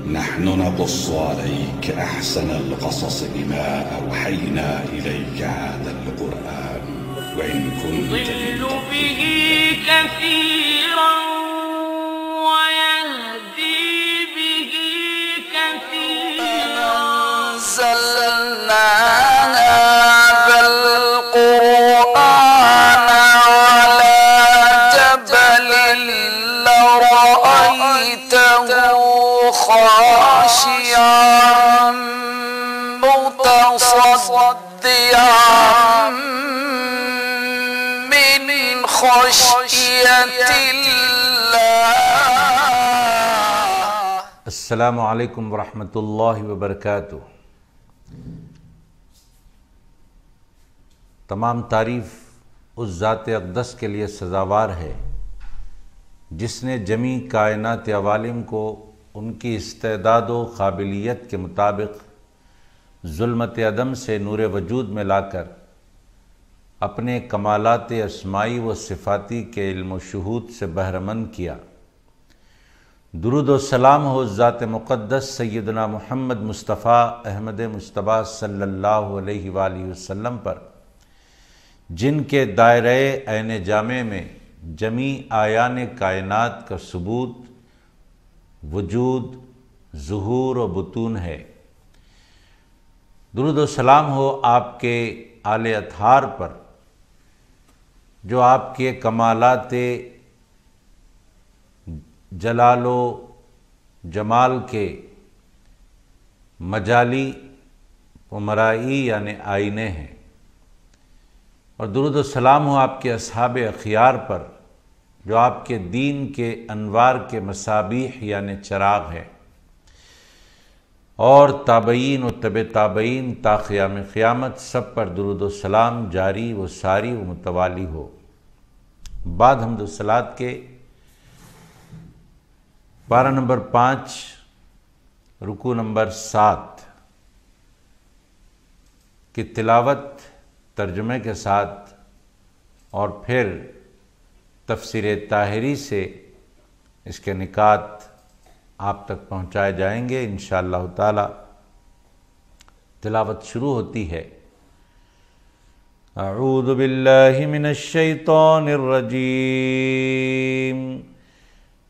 نحن نقص عليك أحسن القصص بما أوحينا إليك هذا القرآن وإن كنت يضل به كثيرا ويهدي به كثيرا أنزلنا هذا القرآن على جبل لرأيته خاشعا متصدعا من خشية الله. السلام علیکم ورحمۃ اللہ وبرکاتہ۔ تمام تعریف اس ذات اقدس کے لیے سزاوار ہے جس نے جمیع کائنات عوالم کو ان کی استعداد و قابلیت کے مطابق ظلمت عدم سے نور وجود میں لا کر اپنے کمالات اسمائی و صفاتی کے علم و شہود سے بہرمند کیا۔ درود و سلام ہو ذات مقدس سیدنا محمد مصطفیٰ احمد مصطفیٰ صلی اللہ علیہ وآلہ وسلم پر، جن کے دائرہ عین جامع میں جمیع آیان کائنات کا ثبوت، وجود، ظہور و بطون ہے۔ درود و سلام ہو آپ کے آل اطہار پر جو آپ کے کمالات جلال و جمال کے مجالی و مرائی یعنی آئینے ہیں، اور درود و سلام ہو آپ کے اصحاب اخیار پر جو آپ کے دین کے انوار کے مصابیح یعنی چراغ ہے، اور تابعین و تبع تابعین تا قیام قیامت سب پر درود و سلام جاری و ساری و متوالی ہو۔ بعد حمد و صلوات کے پارہ نمبر 5 رکوع نمبر 7 کی تلاوت ترجمے کے ساتھ اور پھر تفسیر طاہری سے اس کے نکات آپ تک پہنچائے جائیں گے انشاءاللہ تعالی۔ تلاوت شروع ہوتی ہے۔ اعوذ باللہ من الشیطان الرجیم،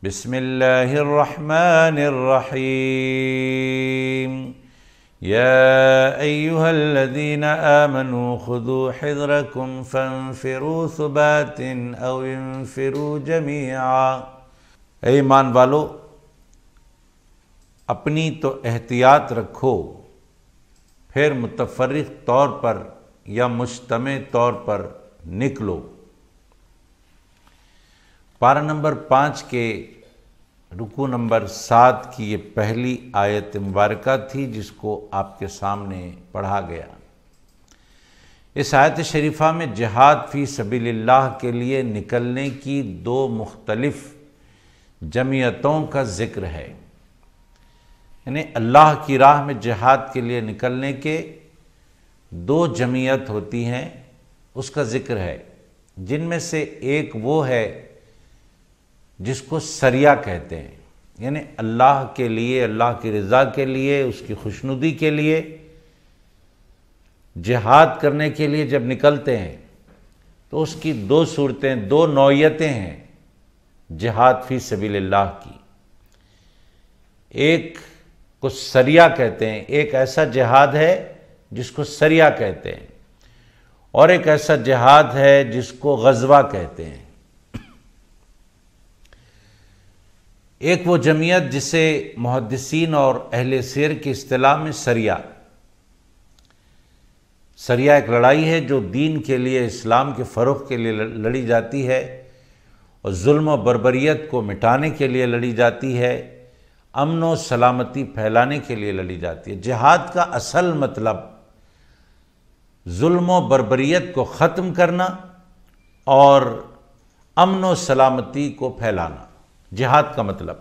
بسم اللہ الرحمن الرحیم، یا ایہا الذین آمنوا خذوا حذرکم فانفروا ثبات او انفروا جمیعا۔ اے ایمان والو، اپنی تو احتیاط رکھو، پھر متفرق طور پر یا مجتمع طور پر نکلو۔ پارہ نمبر 5 کے رکوع نمبر 7 کی یہ پہلی آیت مبارکہ تھی جس کو آپ کے سامنے پڑھا گیا۔ اس آیت شریفہ میں جہاد فی سبیل اللہ کے لیے نکلنے کی 2 مختلف جمعیتوں کا ذکر ہے، یعنی اللہ کی راہ میں جہاد کے لیے نکلنے کے 2 جمعیت ہوتی ہیں، اس کا ذکر ہے، جن میں سے ایک وہ ہے جس کو سریہ کہتے ہیں، یعنی اللہ کے لیے، اللہ کی رضا کے لیے، اس کی خوشنودی کے لیے جہاد کرنے کے لیے جب نکلتے ہیں تو اس کی 2 صورتیں، 2 نوعیتیں ہیں جہاد فی سبیل اللہ کی۔ ایک کو سریہ کہتے ہیں، ایک ایسا جہاد ہے جس کو سریہ کہتے ہیں، اور ایک ایسا جہاد ہے جس کو غزوہ کہتے ہیں۔ ایک وہ جمعیت جسے محدثین اور اہل سیر کی اصطلاح میں سریہ ایک لڑائی ہے جو دین کے لیے، اسلام کے فروغ کے لیے لڑی جاتی ہے، اور ظلم و بربریت کو مٹانے کے لیے لڑی جاتی ہے، امن و سلامتی پھیلانے کے لیے لڑی جاتی ہے۔ جہاد کا اصل مطلب ظلم و بربریت کو ختم کرنا اور امن و سلامتی کو پھیلانا، جہاد کا مطلب۔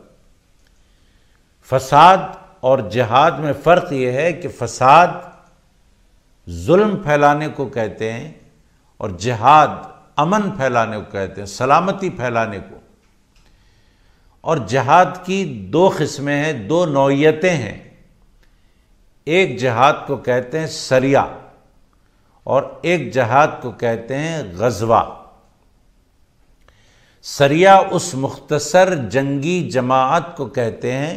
فساد اور جہاد میں فرق یہ ہے کہ فساد ظلم پھیلانے کو کہتے ہیں اور جہاد امن پھیلانے کو کہتے ہیں، سلامتی پھیلانے کو۔ اور جہاد کی دو قسمیں ہیں، دو نوعیتیں ہیں۔ ایک جہاد کو کہتے ہیں سریہ اور ایک جہاد کو کہتے ہیں غزوہ۔ سریہ اس مختصر جنگی جماعت کو کہتے ہیں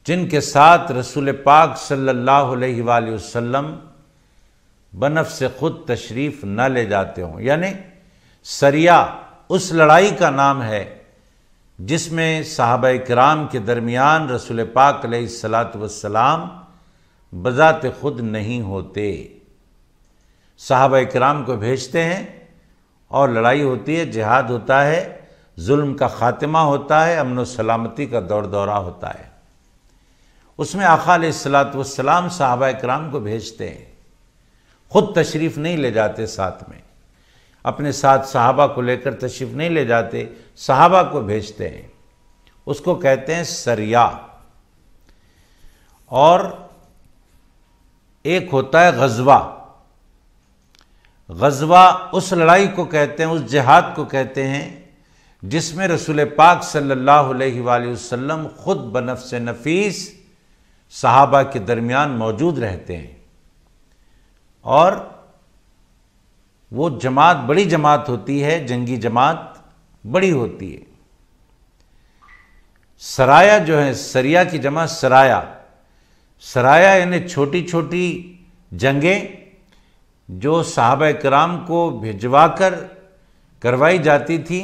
جن کے ساتھ رسول پاک صلی اللہ علیہ وآلہ وسلم بنفس خود تشریف نہ لے جاتے ہوں، یعنی سریہ اس لڑائی کا نام ہے جس میں صحابہ کرام کے درمیان رسول پاک علیہ الصلاۃ والسلام بذات خود نہیں ہوتے، صحابہ کرام کو بھیجتے ہیں اور لڑائی ہوتی ہے، جہاد ہوتا ہے، ظلم کا خاتمہ ہوتا ہے، امن و سلامتی کا دور دورہ ہوتا ہے۔ اس میں آقا علیہ الصلاۃ والسلام صحابہ کرام کو بھیجتے ہیں، خود تشریف نہیں لے جاتے، ساتھ میں اپنے ساتھ صحابہ کو لے کر تشریف نہیں لے جاتے، صحابہ کو بھیجتے ہیں، اس کو کہتے ہیں سریہ۔ اور ایک ہوتا ہے غزوہ۔ غزوہ اس لڑائی کو کہتے ہیں، اس جہاد کو کہتے ہیں جس میں رسول پاک صلی اللہ علیہ وآلہ وسلم خود بنفس نفیس صحابہ کے درمیان موجود رہتے ہیں، اور وہ جماعت بڑی جماعت ہوتی ہے، جنگی جماعت بڑی ہوتی ہے۔ سرایا جو ہے، سریہ کی جمع سرایا، سرایا یعنی چھوٹی چھوٹی جنگیں جو صحابہ کرام کو بھجوا کر کروائی جاتی تھی،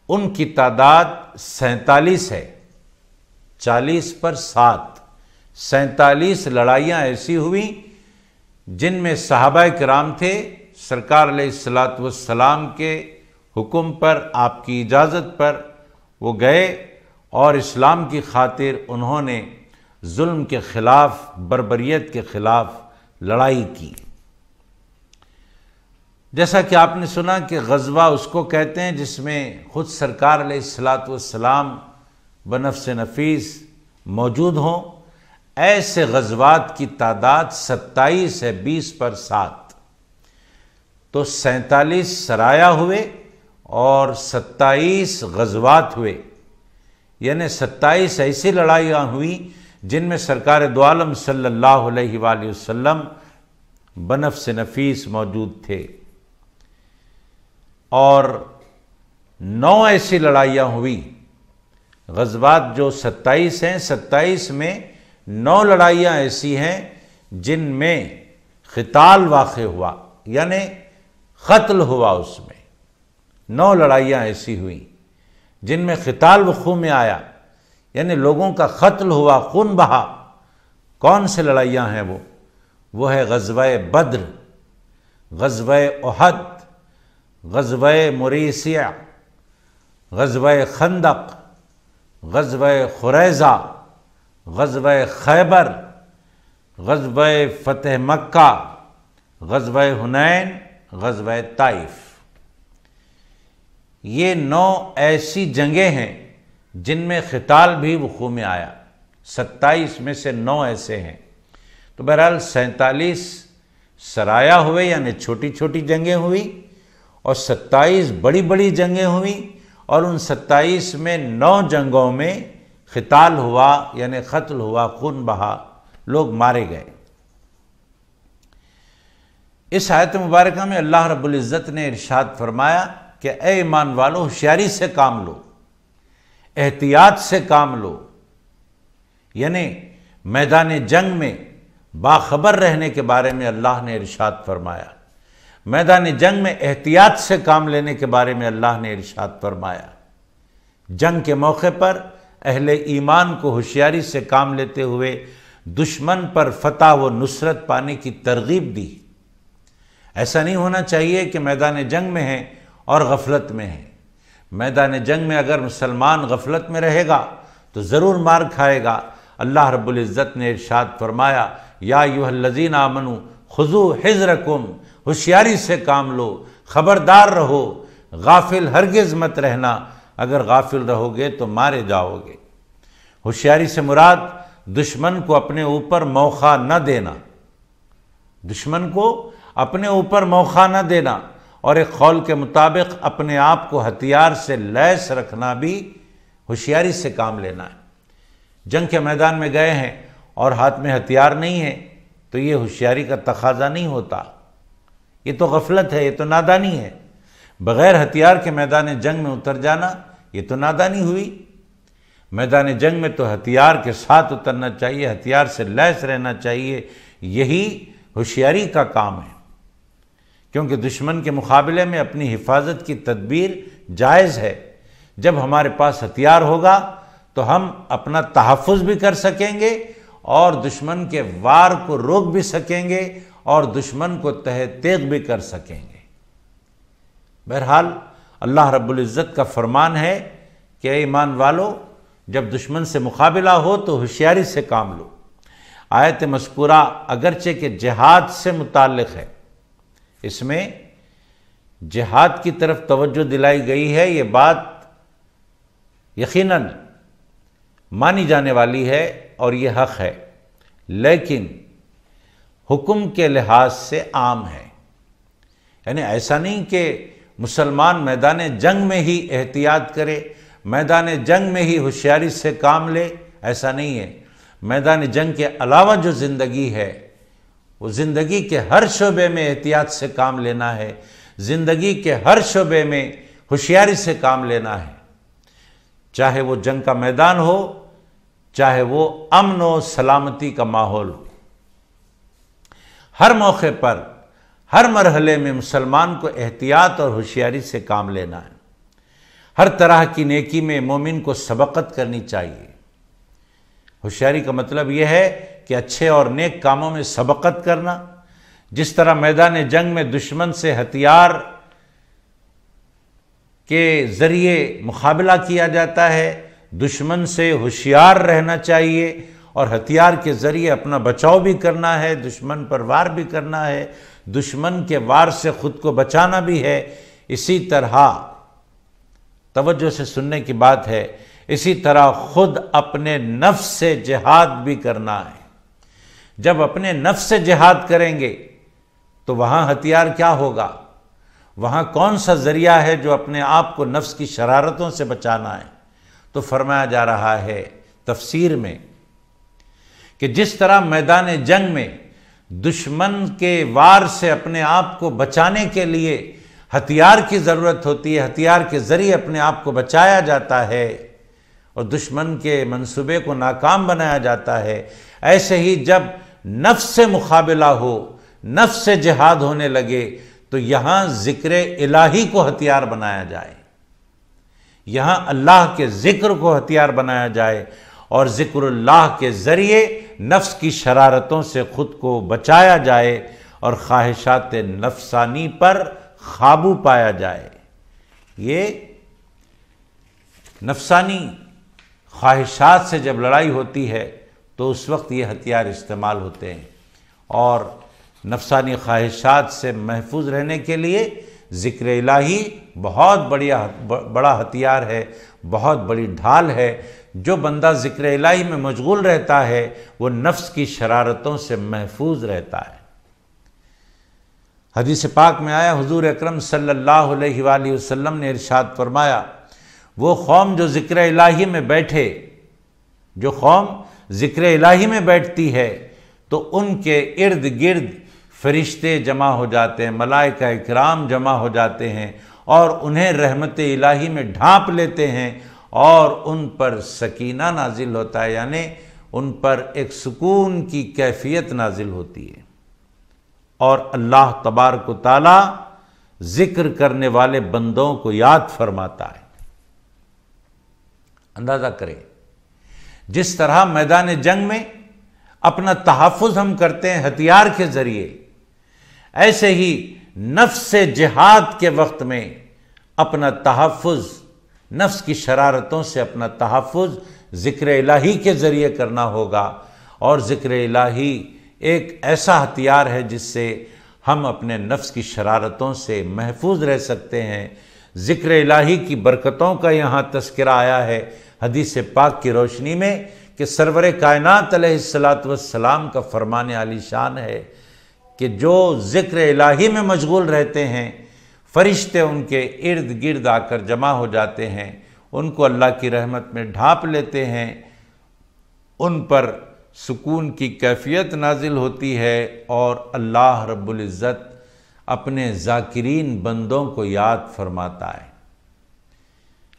ان کی تعداد 47 ہے، 40 پر 7، 47 لڑائیاں ایسی ہوئیں جن میں صحابہ کرام تھے، سرکار علیہ الصلاۃ والسلام کے حکم پر، آپ کی اجازت پر وہ گئے اور اسلام کی خاطر انہوں نے ظلم کے خلاف، بربریت کے خلاف لڑائی کی۔ جیسا کہ آپ نے سنا کہ غزوہ اس کو کہتے ہیں جس میں خود سرکار علیہ الصلاۃ والسلام بنفس نفیس موجود ہوں۔ ایسے غزوات کی تعداد 27 ہے، 20 پر 7، تو 47 سرایا ہوئے اور 27 غزوات ہوئے، یعنی 27 ایسی لڑائیاں ہوئیں جن میں سرکار دو عالم صلی اللہ علیہ وآلہ وسلم بنفس نفیس موجود تھے، اور 9 ایسی لڑائیاں ہوئی۔ غزوات جو 27 ہیں، 27 میں 9 لڑائیاں ایسی ہیں جن میں قتال واقع ہوا، یعنی قتل ہوا۔ اس میں 9 لڑائیاں ایسی ہوئیں جن میں قتال وقوع میں آیا، یعنی لوگوں کا قتل ہوا، خون بہا۔ کون سے لڑائیاں ہیں وہ ہے غزوہ بدر، غزوہ احد، غزوہ مریسیہ، غزوہ خندق، غزوہ قریظہ، غزوہ خیبر، غزوہ فتح مکہ، غزوہ حنین، غزوہ طائف۔ یہ 9 ایسی جنگیں ہیں جن میں قتال بھی وقوع میں آیا، 27 میں سے 9 ایسے ہیں۔ تو بہرحال 47 سرایا ہوئے، یعنی چھوٹی چھوٹی جنگیں ہوئی، اور 27 بڑی بڑی جنگیں ہوئیں، اور ان 27 میں 9 جنگوں میں قتال ہوا، یعنی قتل ہوا، خون بہا، لوگ مارے گئے۔ اس آیت مبارکہ میں اللہ رب العزت نے ارشاد فرمایا کہ اے ایمان والو، ہوشیاری سے کام لو، احتیاط سے کام لو، یعنی میدان جنگ میں باخبر رہنے کے بارے میں اللہ نے ارشاد فرمایا، میدان جنگ میں احتیاط سے کام لینے کے بارے میں اللہ نے ارشاد فرمایا۔ جنگ کے موقع پر اہل ایمان کو ہوشیاری سے کام لیتے ہوئے دشمن پر فتح و نصرت پانے کی ترغیب دی۔ ایسا نہیں ہونا چاہیے کہ میدان جنگ میں ہیں اور غفلت میں ہیں۔ میدان جنگ میں اگر مسلمان غفلت میں رہے گا تو ضرور مار کھائے گا۔ اللہ رب العزت نے ارشاد فرمایا، یا ایھا الذین آمنوا خذوا حذرکم، ہوشیاری سے کام لو، خبردار رہو، غافل ہرگز مت رہنا، اگر غافل رہو گے تو مارے جاؤ گے۔ ہوشیاری سے مراد دشمن کو اپنے اوپر موقع نہ دینا، دشمن کو اپنے اوپر موقع نہ دینا، اور ایک قول کے مطابق اپنے آپ کو ہتھیار سے لیس رکھنا بھی ہوشیاری سے کام لینا ہے۔ جنگ کے میدان میں گئے ہیں اور ہاتھ میں ہتھیار نہیں ہے تو یہ ہوشیاری کا تقاضا نہیں ہوتا، یہ تو غفلت ہے، یہ تو نادانی ہے۔ بغیر ہتھیار کے میدان جنگ میں اتر جانا یہ تو نادانی ہوئی۔ میدان جنگ میں تو ہتھیار کے ساتھ اترنا چاہیے، ہتھیار سے لیس رہنا چاہیے، یہی ہوشیاری کا کام ہے، کیونکہ دشمن کے مقابلے میں اپنی حفاظت کی تدبیر جائز ہے۔ جب ہمارے پاس ہتھیار ہوگا تو ہم اپنا تحفظ بھی کر سکیں گے اور دشمن کے وار کو روک بھی سکیں گے اور دشمن کو تہ تیغ بھی کر سکیں گے۔ بہرحال اللہ رب العزت کا فرمان ہے کہ اے ایمان والو، جب دشمن سے مقابلہ ہو تو ہوشیاری سے کام لو۔ آیت مذکورہ اگرچہ کہ جہاد سے متعلق ہے، اس میں جہاد کی طرف توجہ دلائی گئی ہے، یہ بات یقیناً مانی جانے والی ہے اور یہ حق ہے، لیکن حکم کے لحاظ سے عام ہے۔ یعنی ایسا نہیں کہ مسلمان میدان جنگ میں ہی احتیاط کرے، میدان جنگ میں ہی ہوشیاری سے کام لے، ایسا نہیں ہے۔ میدان جنگ کے علاوہ جو زندگی ہے وہ زندگی کے ہر شعبے میں احتیاط سے کام لینا ہے، زندگی کے ہر شعبے میں ہوشیاری سے کام لینا ہے، چاہے وہ جنگ کا میدان ہو، چاہے وہ امن و سلامتی کا ماحول ہو۔ ہر موقع پر، ہر مرحلے میں مسلمان کو احتیاط اور ہوشیاری سے کام لینا ہے۔ ہر طرح کی نیکی میں مومن کو سبقت کرنی چاہیے۔ ہوشیاری کا مطلب یہ ہے کہ اچھے اور نیک کاموں میں سبقت کرنا، جس طرح میدان جنگ میں دشمن سے ہتھیار کے ذریعے مقابلہ کیا جاتا ہے، دشمن سے ہوشیار رہنا چاہیے اور ہتھیار کے ذریعے اپنا بچاؤ بھی کرنا ہے، دشمن پر وار بھی کرنا ہے، دشمن کے وار سے خود کو بچانا بھی ہے۔ اسی طرح توجہ سے سننے کی بات ہے، اسی طرح خود اپنے نفس سے جہاد بھی کرنا ہے۔ جب اپنے نفس سے جہاد کریں گے تو وہاں ہتھیار کیا ہوگا؟ وہاں کون سا ذریعہ ہے جو اپنے آپ کو نفس کی شرارتوں سے بچانا ہے؟ تو فرمایا جا رہا ہے تفسیر میں کہ جس طرح میدان جنگ میں دشمن کے وار سے اپنے آپ کو بچانے کے لیے ہتھیار کی ضرورت ہوتی ہے، ہتھیار کے ذریعے اپنے آپ کو بچایا جاتا ہے اور دشمن کے منصوبے کو ناکام بنایا جاتا ہے، ایسے ہی جب نفس سے مقابلہ ہو، نفس سے جہاد ہونے لگے تو یہاں ذکر الہی کو ہتھیار بنایا جائے، یہاں اللہ کے ذکر کو ہتھیار بنایا جائے اور ذکر اللہ کے ذریعے نفس کی شرارتوں سے خود کو بچایا جائے اور خواہشات نفسانی پر قابو پایا جائے۔ یہ نفسانی خواہشات سے جب لڑائی ہوتی ہے تو اس وقت یہ ہتھیار استعمال ہوتے ہیں، اور نفسانی خواہشات سے محفوظ رہنے کے لیے ذکر الہی بہت بڑا ہتھیار ہے، بہت بڑی ڈھال ہے۔ جو بندہ ذکر الہی میں مشغول رہتا ہے وہ نفس کی شرارتوں سے محفوظ رہتا ہے۔ حدیث پاک میں آیا، حضور اکرم صلی اللہ علیہ وآلہ وسلم نے ارشاد فرمایا، وہ قوم جو ذکر الہی میں بیٹھے، جو قوم ذکر الہی میں بیٹھتی ہے تو ان کے ارد گرد فرشتے جمع ہو جاتے ہیں، ملائکہ اکرام جمع ہو جاتے ہیں اور انہیں رحمت الہی میں ڈھانپ لیتے ہیں اور ان پر سکینہ نازل ہوتا ہے، یعنی ان پر ایک سکون کی کیفیت نازل ہوتی ہے، اور اللہ تبارک و تعالی ذکر کرنے والے بندوں کو یاد فرماتا ہے۔ اندازہ کریں، جس طرح میدان جنگ میں اپنا تحفظ ہم کرتے ہیں ہتھیار کے ذریعے، ایسے ہی نفس سے جہاد کے وقت میں اپنا تحفظ، نفس کی شرارتوں سے اپنا تحفظ ذکر الہی کے ذریعے کرنا ہوگا، اور ذکر الہی ایک ایسا ہتھیار ہے جس سے ہم اپنے نفس کی شرارتوں سے محفوظ رہ سکتے ہیں۔ ذکر الہی کی برکتوں کا یہاں تذکرہ آیا ہے حدیث پاک کی روشنی میں کہ سرور کائنات علیہ السلام کا فرمان عالی شان ہے کہ جو ذکر الہی میں مشغول رہتے ہیں فرشتے ان کے ارد گرد آ کر جمع ہو جاتے ہیں، ان کو اللہ کی رحمت میں ڈھانپ لیتے ہیں، ان پر سکون کی کیفیت نازل ہوتی ہے، اور اللہ رب العزت اپنے ذاکرین بندوں کو یاد فرماتا ہے۔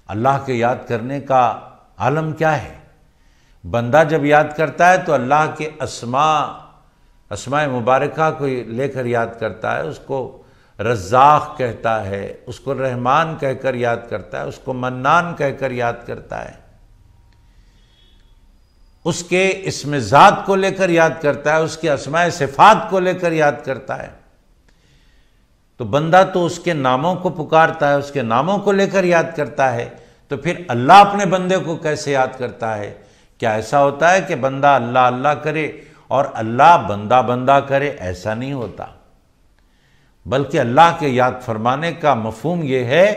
اللہ کے یاد کرنے کا عالم کیا ہے؟ بندہ جب یاد کرتا ہے تو اللہ کے اسماء مبارکہ کو لے کر یاد کرتا ہے، اس کو رزاق کہتا ہے، اس کو رحمان کہہ کر یاد کرتا ہے، اس کو منان کہہ کر یاد کرتا ہے، اس کے اسم ذات کو لے کر یاد کرتا ہے، اس کے اسماء صفات کو لے کر یاد کرتا ہے۔ تو بندہ تو اس کے ناموں کو پکارتا ہے، اس کے ناموں کو لے کر یاد کرتا ہے، تو پھر اللہ اپنے بندے کو کیسے یاد کرتا ہے؟ کیا ایسا ہوتا ہے کہ بندہ اللہ اللہ کرے اور اللہ بندہ بندہ کرے؟ ایسا نہیں ہوتا، بلکہ اللہ کے یاد فرمانے کا مفہوم یہ ہے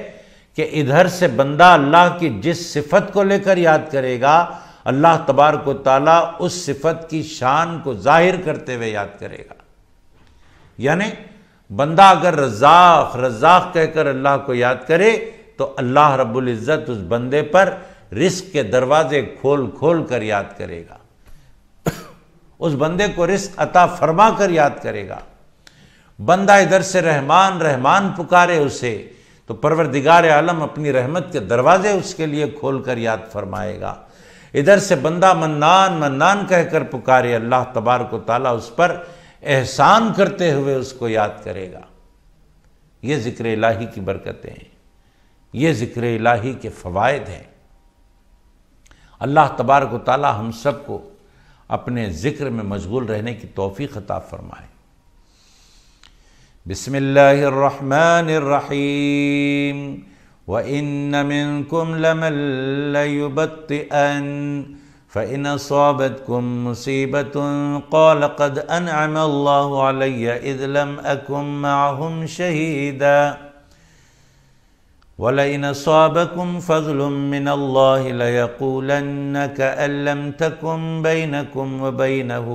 کہ ادھر سے بندہ اللہ کی جس صفت کو لے کر یاد کرے گا، اللہ تبارک و تعالیٰ اس صفت کی شان کو ظاہر کرتے ہوئے یاد کرے گا۔ یعنی بندہ اگر رزاق رزاق کہہ کر اللہ کو یاد کرے تو اللہ رب العزت اس بندے پر رزق کے دروازے کھول کھول کر یاد کرے گا، اس بندے کو رزق عطا فرما کر یاد کرے گا۔ بندہ ادھر سے رحمان رحمان پکارے اسے تو پروردگار عالم اپنی رحمت کے دروازے اس کے لیے کھول کر یاد فرمائے گا۔ ادھر سے بندہ منان منان کہہ کر پکارے، اللہ تبارک و تعالیٰ اس پر احسان کرتے ہوئے اس کو یاد کرے گا۔ یہ ذکر الہی کی برکتیں ہیں، یہ ذکر الہی کے فوائد ہیں۔ اللہ تبارک و تعالیٰ ہم سب کو اپنے ذکر میں مشغول رہنے کی توفیق عطا فرمائے۔ بسم اللہ الرحمن الرحیم وَإِنَّ مِنْكُمْ لَمَن لَيُبَطِّئَنَّ فَإِنْ أَصَابَتْكُمْ مُصِيبَةٌ قَالَ قَدْ أَنْعَمَ اللَّهُ عَلَيَّ إِذْ لَمْ أَكُنْ مَعَهُمْ شَهِيدًا وَلَئِنْ أَصَابَكُمْ فَضْلٌ مِّنَ اللَّهِ لَيَقُولَنَّ كَأَن لَّمْ تَكُن بَيْنَكُمْ وَبَيْنَهُ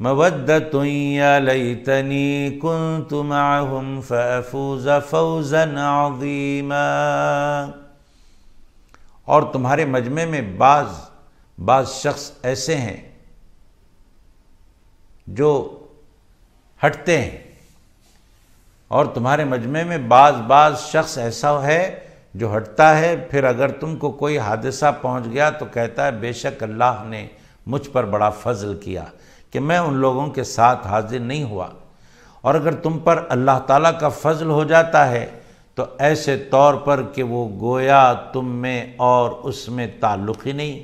مَوَدَّةٌ يَا لَيْتَنِي كُنتُ مَعَهُمْ فَأَفُوزَ فَوْزًا عَظِيمًا۔ اور تمہارے مجمع میں بعض شخص ایسے ہیں جو ہٹتے ہیں، اور تمہارے مجمع میں بعض شخص ایسا ہے جو ہٹتا ہے، پھر اگر تم کو کوئی حادثہ پہنچ گیا تو کہتا ہے بے شک اللہ نے مجھ پر بڑا فضل کیا کہ میں ان لوگوں کے ساتھ حاضر نہیں ہوا۔ اور اگر تم پر اللہ تعالیٰ کا فضل ہو جاتا ہے تو ایسے طور پر کہ وہ گویا تم میں اور اس میں تعلق ہی نہیں،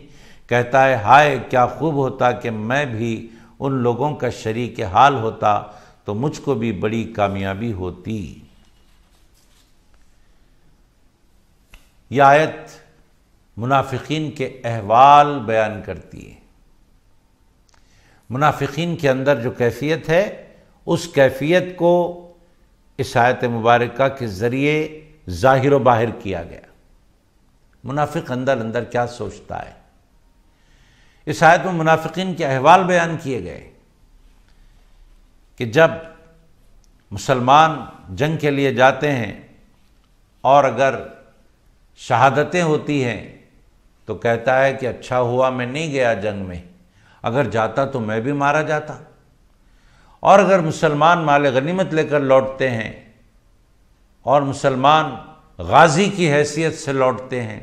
کہتا ہے ہائے کیا خوب ہوتا کہ میں بھی ان لوگوں کا شریک حال ہوتا تو مجھ کو بھی بڑی کامیابی ہوتی۔ یہ آیت منافقین کے احوال بیان کرتی ہے۔ منافقین کے اندر جو کیفیت ہے، اس کیفیت کو اس آیت مبارکہ کے ذریعے ظاہر و باہر کیا گیا۔ منافق اندر کیا سوچتا ہے؟ اس آیت میں منافقین کے احوال بیان کیے گئے کہ جب مسلمان جنگ کے لیے جاتے ہیں اور اگر شہادتیں ہوتی ہیں تو کہتا ہے کہ اچھا ہوا میں نہیں گیا جنگ میں، اگر جاتا تو میں بھی مارا جاتا۔ اور اگر مسلمان مال غنیمت لے کر لوٹتے ہیں اور مسلمان غازی کی حیثیت سے لوٹتے ہیں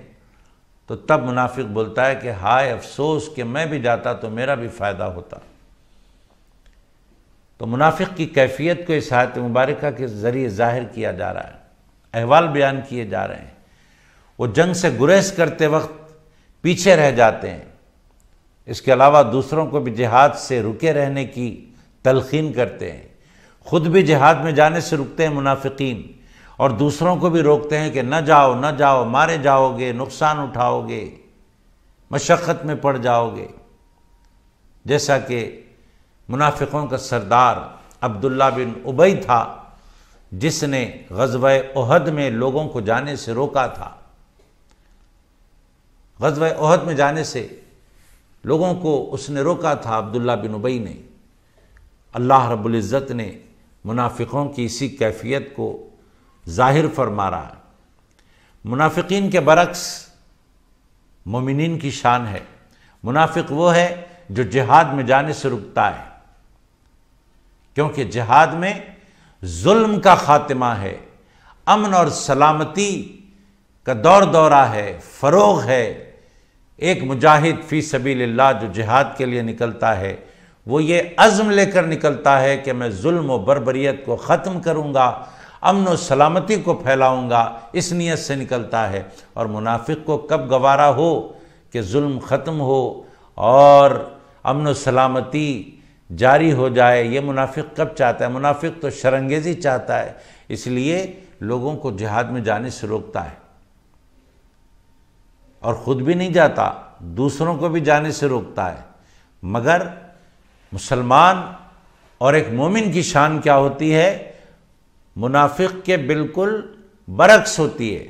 تو تب منافق بولتا ہے کہ ہائے افسوس کہ میں بھی جاتا تو میرا بھی فائدہ ہوتا۔ تو منافق کی کیفیت کو اس آیت مبارکہ کے ذریعے ظاہر کیا جا رہا ہے، احوال بیان کیے جا رہے ہیں۔ وہ جنگ سے گریز کرتے وقت پیچھے رہ جاتے ہیں، اس کے علاوہ دوسروں کو بھی جہاد سے رکے رہنے کی تلقین کرتے ہیں، خود بھی جہاد میں جانے سے رکتے ہیں منافقین، اور دوسروں کو بھی روکتے ہیں کہ نہ جاؤ مارے جاؤ گے، نقصان اٹھاؤ گے، مشقت میں پڑ جاؤ گے۔ جیسا کہ منافقوں کا سردار عبداللہ بن ابی تھا جس نے غزوہ احد میں لوگوں کو جانے سے روکا تھا۔ غزوہ احد میں جانے سے لوگوں کو اس نے روکا تھا، عبداللہ بن ابی نے۔ اللہ رب العزت نے منافقوں کی اسی کیفیت کو ظاہر فرما رہا ہے۔ منافقین کے برعکس مومنین کی شان ہے۔ منافق وہ ہے جو جہاد میں جانے سے رکتا ہے، کیونکہ جہاد میں ظلم کا خاتمہ ہے، امن اور سلامتی کا دور دورہ ہے، فروغ ہے۔ ایک مجاہد فی سبیل اللہ جو جہاد کے لیے نکلتا ہے وہ یہ عزم لے کر نکلتا ہے کہ میں ظلم و بربریت کو ختم کروں گا، امن و سلامتی کو پھیلاؤں گا، اس نیت سے نکلتا ہے۔ اور منافق کو کب گوارا ہو کہ ظلم ختم ہو اور امن و سلامتی جاری ہو جائے، یہ منافق کب چاہتا ہے؟ منافق تو شرانگیزی چاہتا ہے، اس لیے لوگوں کو جہاد میں جانے سے روکتا ہے، اور خود بھی نہیں جاتا، دوسروں کو بھی جانے سے روکتا ہے۔ مگر مسلمان اور ایک مومن کی شان کیا ہوتی ہے؟ منافق کے بالکل برعکس ہوتی ہے۔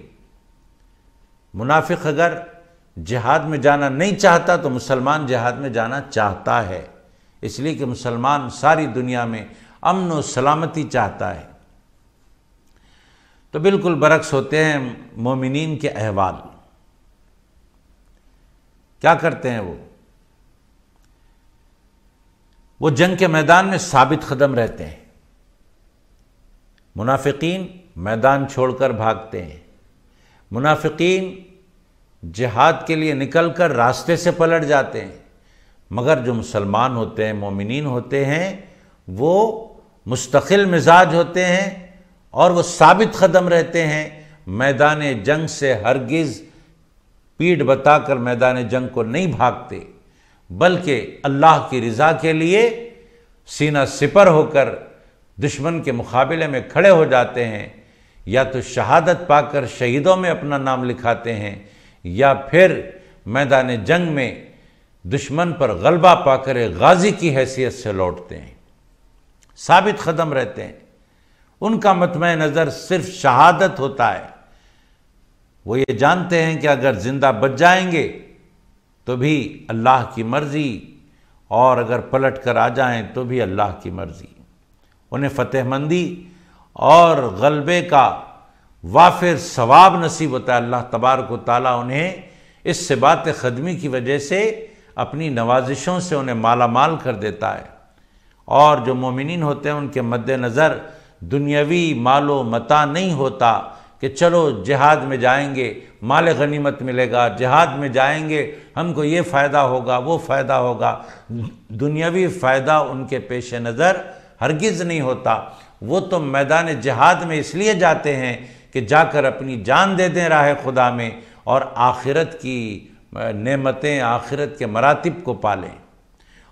منافق اگر جہاد میں جانا نہیں چاہتا تو مسلمان جہاد میں جانا چاہتا ہے، اس لیے کہ مسلمان ساری دنیا میں امن و سلامتی چاہتا ہے۔ تو بالکل برعکس ہوتے ہیں مومنین کے احوال۔ کیا کرتے ہیں وہ جنگ کے میدان میں ثابت قدم رہتے ہیں۔ منافقین میدان چھوڑ کر بھاگتے ہیں، منافقین جہاد کے لیے نکل کر راستے سے پلٹ جاتے ہیں، مگر جو مسلمان ہوتے ہیں، مومنین ہوتے ہیں، وہ مستقل مزاج ہوتے ہیں اور وہ ثابت قدم رہتے ہیں، میدان جنگ سے ہرگز پیٹھ بتا کر میدان جنگ کو نہیں بھاگتے، بلکہ اللہ کی رضا کے لیے سینہ سپر ہو کر دشمن کے مقابلے میں کھڑے ہو جاتے ہیں، یا تو شہادت پا کر شہیدوں میں اپنا نام لکھاتے ہیں، یا پھر میدان جنگ میں دشمن پر غلبہ پا کر ایک غازی کی حیثیت سے لوٹتے ہیں، ثابت قدم رہتے ہیں۔ ان کا مطمع نظر صرف شہادت ہوتا ہے۔ وہ یہ جانتے ہیں کہ اگر زندہ بچ جائیں گے تو بھی اللہ کی مرضی، اور اگر پلٹ کر آ جائیں تو بھی اللہ کی مرضی۔ انہیں فتح مندی اور غلبے کا وافر ثواب نصیب ہوتا ہے۔ اللہ تبارک و تعالیٰ انہیں اس صبات خدمی کی وجہ سے اپنی نوازشوں سے انہیں مالا مال کر دیتا ہے۔ اور جو مومنین ہوتے ہیں ان کے مد نظر دنیاوی مال و متاع نہیں ہوتا کہ چلو جہاد میں جائیں گے مال غنیمت ملے گا، جہاد میں جائیں گے ہم کو یہ فائدہ ہوگا، وہ فائدہ ہوگا۔ دنیاوی فائدہ ان کے پیش نظر ہرگز نہیں ہوتا۔ وہ تو میدان جہاد میں اس لیے جاتے ہیں کہ جا کر اپنی جان دے دیں راہ خدا میں، اور آخرت کی نعمتیں، آخرت کے مراتب کو پالیں،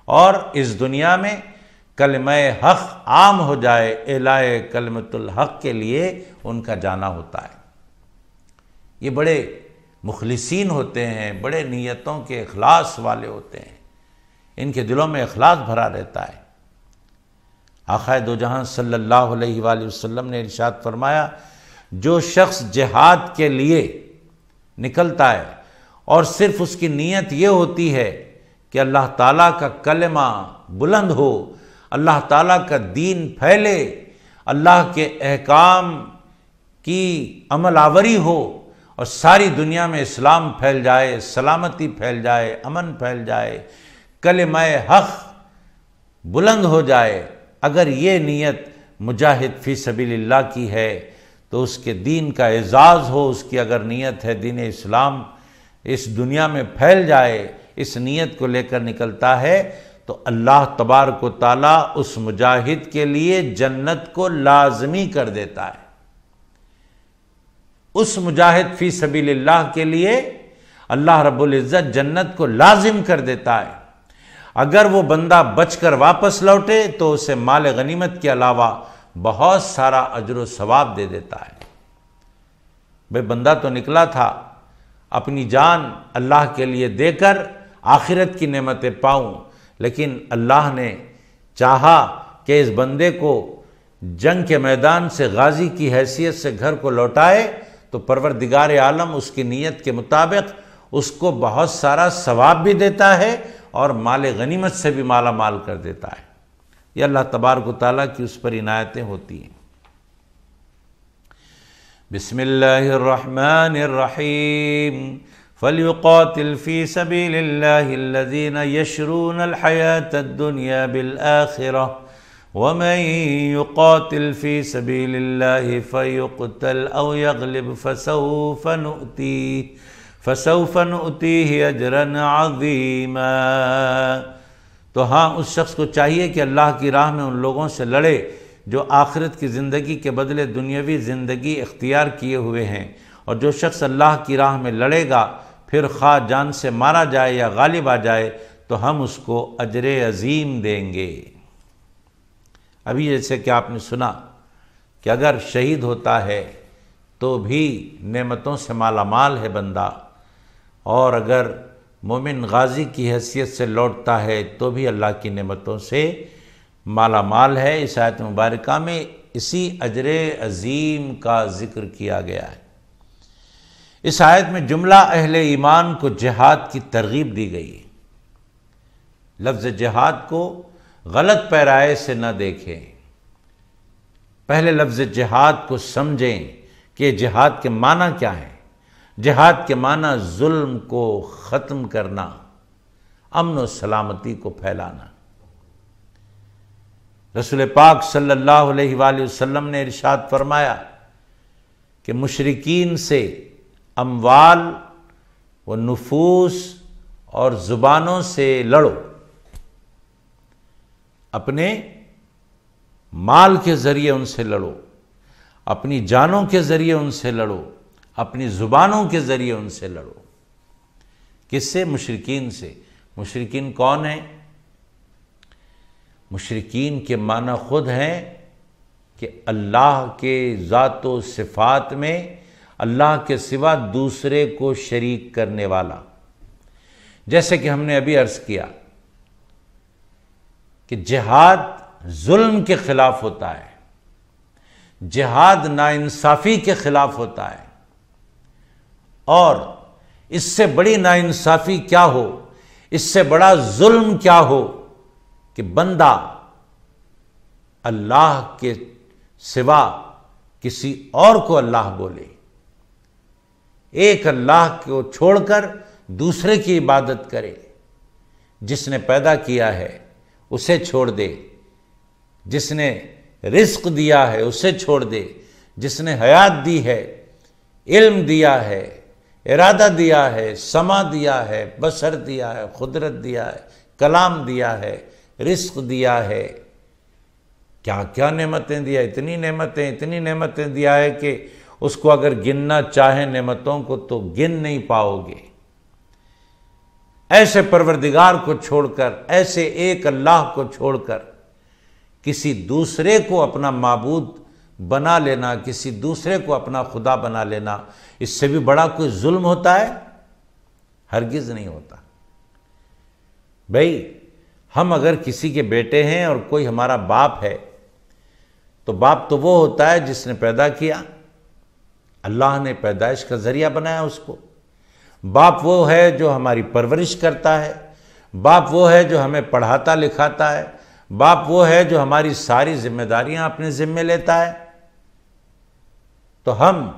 اور اس دنیا میں کلمہ حق عام ہو جائے، اعلائے کلمۃ الحق کے لیے ان کا جانا ہوتا ہے۔ یہ بڑے مخلصین ہوتے ہیں، بڑے نیتوں کے اخلاص والے ہوتے ہیں، ان کے دلوں میں اخلاص بھرا رہتا ہے۔ آقا دو جہاں صلی اللہ علیہ وآلہ وسلم نے ارشاد فرمایا، جو شخص جہاد کے لیے نکلتا ہے اور صرف اس کی نیت یہ ہوتی ہے کہ اللہ تعالیٰ کا کلمہ بلند ہو، اللہ تعالیٰ کا دین پھیلے، اللہ کے احکام کی عمل آوری ہو، اور ساری دنیا میں اسلام پھیل جائے، سلامتی پھیل جائے، امن پھیل جائے، کلمہ حق بلند ہو جائے، اگر یہ نیت مجاہد فی سبیل اللہ کی ہے تو اس کے دین کا اعزاز ہو، اس کی اگر نیت ہے دین اسلام اس دنیا میں پھیل جائے، اس نیت کو لے کر نکلتا ہے، تو اللہ تبارک و تعالیٰ اس مجاہد کے لیے جنت کو لازمی کر دیتا ہے۔ اس مجاہد فی سبیل اللہ کے لیے اللہ رب العزت جنت کو لازم کر دیتا ہے۔ اگر وہ بندہ بچ کر واپس لوٹے تو اسے مال غنیمت کے علاوہ بہت سارا اجر و ثواب دے دیتا ہے۔ بھئی بندہ تو نکلا تھا اپنی جان اللہ کے لیے دے کر آخرت کی نعمتیں پاؤں، لیکن اللہ نے چاہا کہ اس بندے کو جنگ کے میدان سے غازی کی حیثیت سے گھر کو لوٹائے، تو پروردگار عالم اس کی نیت کے مطابق اس کو بہت سارا ثواب بھی دیتا ہے اور مال غنیمت سے بھی مالا مال کر دیتا ہے۔ یہ اللہ تبارک و تعالیٰ کی اس پر عنایتیں ہوتی ہیں۔ بسم اللہ الرحمن الرحیم فَلْيُقَاتِلْ فِي سَبِيلِ اللَّهِ الَّذِينَ يَشْرُونَ الْحَيَاةَ الدُّنْيَا بِالْآخِرَةِ وَمَنْ يُقَاتِلْ فِي سَبِيلِ اللَّهِ فَيُقْتَلْ أَوْ يَغْلِبْ فَسَوْفَ نُؤْتِيهِ أَجْرًا عَظِيمًا۔ تو ہاں اس شخص کو چاہیے کہ اللہ کی راہ میں ان لوگوں سے لڑے جو آخرت کی زندگی کے بدلے دنیاوی زندگی اختیار کیے ہوئے ہیں، اور جو شخص اللہ کی راہ میں لڑے گا پھر خواہ جان سے مارا جائے یا غالب آ جائے تو ہم اس کو اجر عظیم دیں گے۔ ابھی جیسے کہ آپ نے سنا کہ اگر شہید ہوتا ہے تو بھی نعمتوں سے مالا مال ہے بندہ، اور اگر مومن غازی کی حیثیت سے لوٹتا ہے تو بھی اللہ کی نعمتوں سے مالا مال ہے۔ اس آیت مبارکہ میں اسی اجر عظیم کا ذکر کیا گیا ہے۔ اس آیت میں جملہ اہل ایمان کو جہاد کی ترغیب دی گئی ہے۔ لفظ جہاد کو غلط پیرائے سے نہ دیکھیں، پہلے لفظ جہاد کو سمجھیں کہ جہاد کے معنی کیا ہیں۔ جہاد کے معنی ظلم کو ختم کرنا، امن و سلامتی کو پھیلانا۔ رسول پاک صلی اللہ علیہ وآلہ وسلم نے ارشاد فرمایا کہ مشرکین سے اموال و نفوس اور زبانوں سے لڑو، اپنے مال کے ذریعے ان سے لڑو، اپنی جانوں کے ذریعے ان سے لڑو، اپنی زبانوں کے ذریعے ان سے لڑو۔ کس سے؟ مشرکین سے۔ مشرکین کون ہیں؟ مشرکین کے معنی خود ہیں کہ اللہ کے ذات و صفات میں اللہ کے سوا دوسرے کو شریک کرنے والا۔ جیسے کہ ہم نے ابھی عرض کیا کہ جہاد ظلم کے خلاف ہوتا ہے، جہاد ناانصافی کے خلاف ہوتا ہے، اور اس سے بڑی ناانصافی کیا ہو، اس سے بڑا ظلم کیا ہو کہ بندہ اللہ کے سوا کسی اور کو اللہ بولے، ایک اللہ کو چھوڑ کر دوسرے کی عبادت کرے۔ جس نے پیدا کیا ہے اسے چھوڑ دے، جس نے رزق دیا ہے اسے چھوڑ دے، جس نے حیات دی ہے، علم دیا ہے، ارادہ دیا ہے، سمع دیا ہے، بصر دیا ہے، قدرت دیا ہے، کلام دیا ہے، رزق دیا ہے، کیا کیا نعمتیں دیا، اتنی نعمتیں دیا ہے کہ اس کو اگر گننا چاہیں نعمتوں کو تو گن نہیں پاؤ گے۔ ایسے پروردگار کو چھوڑ کر، ایسے ایک اللہ کو چھوڑ کر کسی دوسرے کو اپنا معبود بنا لینا، کسی دوسرے کو اپنا خدا بنا لینا، اس سے بھی بڑا کوئی ظلم ہوتا ہے؟ ہرگز نہیں ہوتا۔ بھئی ہم اگر کسی کے بیٹے ہیں اور کوئی ہمارا باپ ہے تو باپ تو وہ ہوتا ہے جس نے پیدا کیا، اللہ نے پیدائش کا ذریعہ بنایا اس کو۔ باپ وہ ہے جو ہماری پرورش کرتا ہے، باپ وہ ہے جو ہمیں پڑھاتا لکھاتا ہے، باپ وہ ہے جو ہماری ساری ذمہ داریاں اپنے ذمے لیتا ہے۔ تو ہم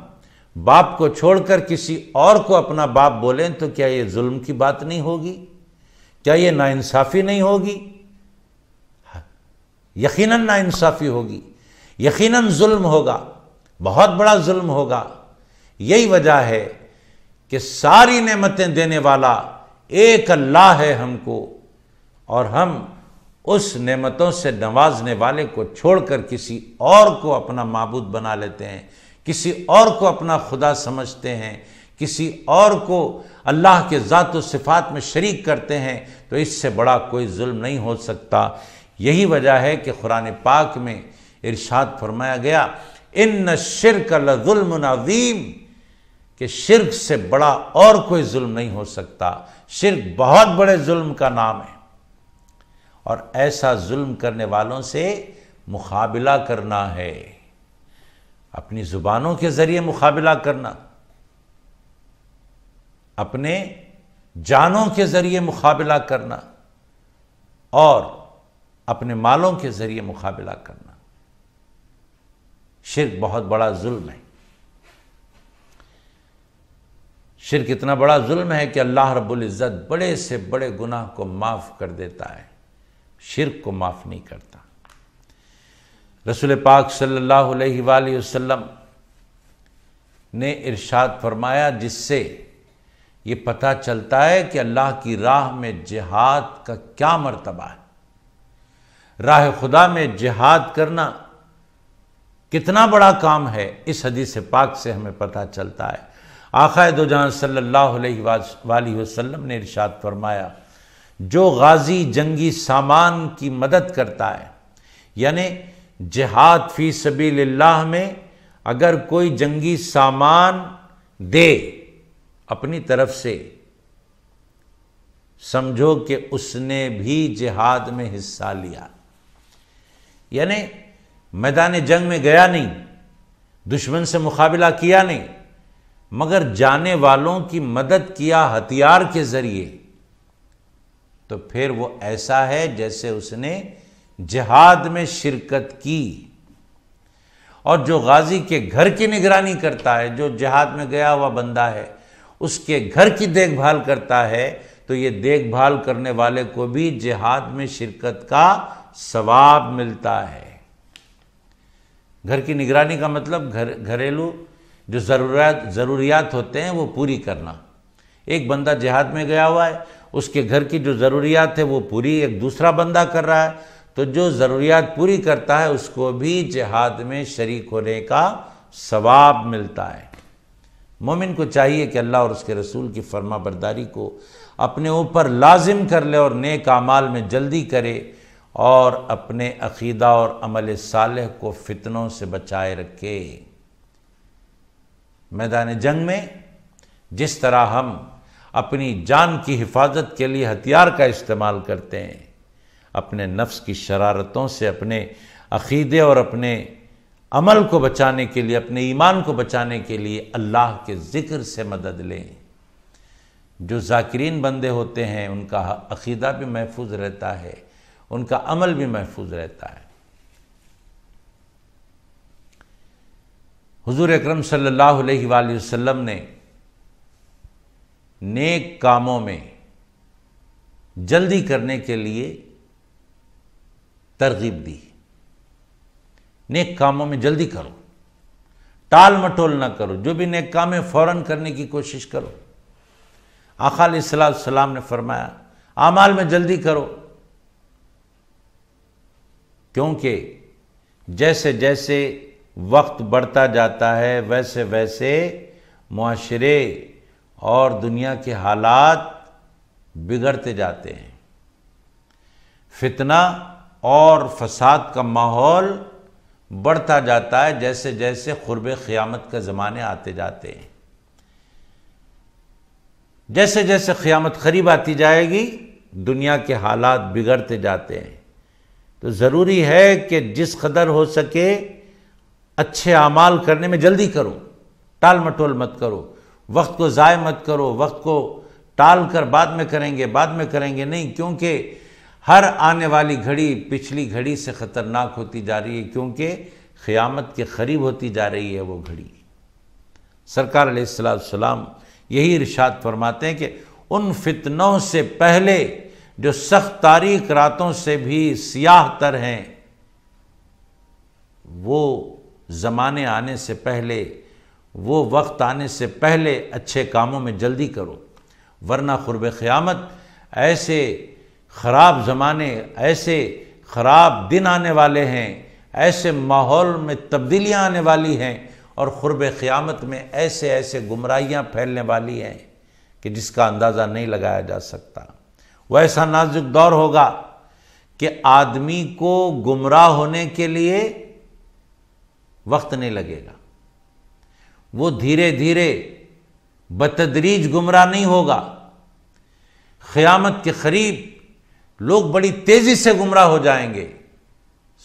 باپ کو چھوڑ کر کسی اور کو اپنا باپ بولیں تو کیا یہ ظلم کی بات نہیں ہوگی؟ کیا یہ ناانصافی نہیں ہوگی؟ یقیناً ناانصافی ہوگی، یقیناً ظلم ہوگا، بہت بڑا ظلم ہوگا۔ یہی وجہ ہے کہ ساری نعمتیں دینے والا ایک اللہ ہے ہم کو، اور ہم اس نعمتوں سے نوازنے والے کو چھوڑ کر کسی اور کو اپنا معبود بنا لیتے ہیں، کسی اور کو اپنا خدا سمجھتے ہیں، کسی اور کو اللہ کے ذات و صفات میں شریک کرتے ہیں، تو اس سے بڑا کوئی ظلم نہیں ہو سکتا۔ یہی وجہ ہے کہ قرآن پاک میں ارشاد فرمایا گیا ان الشرک لظلم عظیم، کہ شرک سے بڑا اور کوئی ظلم نہیں ہو سکتا۔ شرک بہت بڑے ظلم کا نام ہے، اور ایسا ظلم کرنے والوں سے مقابلہ کرنا ہے، اپنی زبانوں کے ذریعے مقابلہ کرنا، اپنے جانوں کے ذریعے مقابلہ کرنا، اور اپنے مالوں کے ذریعے مقابلہ کرنا۔ شرک بہت بڑا ظلم ہے۔ شرک اتنا بڑا ظلم ہے کہ اللہ رب العزت بڑے سے بڑے گناہ کو معاف کر دیتا ہے، شرک کو معاف نہیں کرتا۔ رسول پاک صلی اللہ علیہ وآلہ وسلم نے ارشاد فرمایا، جس سے یہ پتہ چلتا ہے کہ اللہ کی راہ میں جہاد کا کیا مرتبہ ہے، راہ خدا میں جہاد کرنا کتنا بڑا کام ہے، اس حدیث پاک سے ہمیں پتہ چلتا ہے۔ آقا دو جہاں صلی اللہ علیہ وآلہ وسلم نے ارشاد فرمایا، جو غازی جنگی سامان کی مدد کرتا ہے، یعنی جہاد فی سبیل اللہ میں اگر کوئی جنگی سامان دے اپنی طرف سے، سمجھو کہ اس نے بھی جہاد میں حصہ لیا، یعنی میدان جنگ میں گیا نہیں، دشمن سے مقابلہ کیا نہیں، مگر جانے والوں کی مدد کیا ہتھیار کے ذریعے، تو پھر وہ ایسا ہے جیسے اس نے جہاد میں شرکت کی۔ اور جو غازی کے گھر کی نگرانی کرتا ہے، جو جہاد میں گیا ہوا بندہ ہے، اس کے گھر کی دیکھ بھال کرتا ہے، تو یہ دیکھ بھال کرنے والے کو بھی جہاد میں شرکت کا ثواب ملتا ہے۔ گھر کی نگرانی کا مطلب گھریلو جو ضروریات ہوتے ہیں وہ پوری کرنا۔ ایک بندہ جہاد میں گیا ہوا ہے، اس کے گھر کی جو ضروریات ہے وہ پوری ایک دوسرا بندہ کر رہا ہے، تو جو ضروریات پوری کرتا ہے اس کو بھی جہاد میں شریک ہونے کا ثواب ملتا ہے۔ مومن کو چاہیے کہ اللہ اور اس کے رسول کی فرما برداری کو اپنے اوپر لازم کر لے اور نیک اعمال میں جلدی کرے، اور اپنے عقیدہ اور عمل صالح کو فتنوں سے بچائے رکھے۔ میدان جنگ میں جس طرح ہم اپنی جان کی حفاظت کے لیے ہتھیار کا استعمال کرتے ہیں، اپنے نفس کی شرارتوں سے اپنے عقیدے اور اپنے عمل کو بچانے کے لیے، اپنے ایمان کو بچانے کے لیے اللہ کے ذکر سے مدد لیں۔ جو ذاکرین بندے ہوتے ہیں ان کا عقیدہ بھی محفوظ رہتا ہے، ان کا عمل بھی محفوظ رہتا ہے۔ حضور اکرم صلی اللہ علیہ وآلہ وسلم نے نیک کاموں میں جلدی کرنے کے لیے ترغیب دی۔ نیک کاموں میں جلدی کرو، ٹال مٹول نہ کرو، جو بھی نیک کام ہے فوراً کرنے کی کوشش کرو۔ آقا علیہ السلام نے فرمایا اعمال میں جلدی کرو، کیونکہ جیسے جیسے وقت بڑھتا جاتا ہے ویسے ویسے معاشرے اور دنیا کے حالات بگڑتے جاتے ہیں، فتنہ اور فساد کا ماحول بڑھتا جاتا ہے جیسے جیسے قرب قیامت کا زمانے آتے جاتے ہیں۔ جیسے جیسے قیامت قریب آتی جائے گی دنیا کے حالات بگڑتے جاتے ہیں، تو ضروری ہے کہ جس قدر ہو سکے اچھے اعمال کرنے میں جلدی کرو، ٹال مٹول مت کرو، وقت کو ضائع مت کرو، وقت کو ٹال کر بعد میں کریں گے نہیں، کیونکہ ہر آنے والی گھڑی پچھلی گھڑی سے خطرناک ہوتی جا رہی ہے، کیونکہ قیامت کے قریب ہوتی جا رہی ہے وہ گھڑی۔ سرکار علیہ السلام یہی ارشاد فرماتے ہیں کہ ان فتنوں سے پہلے جو سخت تاریک راتوں سے بھی سیاہ تر ہیں، وہ زمانے آنے سے پہلے، وہ وقت آنے سے پہلے اچھے کاموں میں جلدی کرو، ورنہ قرب قیامت ایسے خراب زمانے، ایسے خراب دن آنے والے ہیں، ایسے ماحول میں تبدیلیاں آنے والی ہیں، اور قرب قیامت میں ایسے ایسے گمراہیاں پھیلنے والی ہیں کہ جس کا اندازہ نہیں لگایا جا سکتا۔ وہ ایسا نازک دور ہوگا کہ آدمی کو گمراہ ہونے کے لیے وقت نہیں لگے گا، وہ دھیرے دھیرے بتدریج گمراہ نہیں ہوگا۔ قیامت کے قریب لوگ بڑی تیزی سے گمراہ ہو جائیں گے۔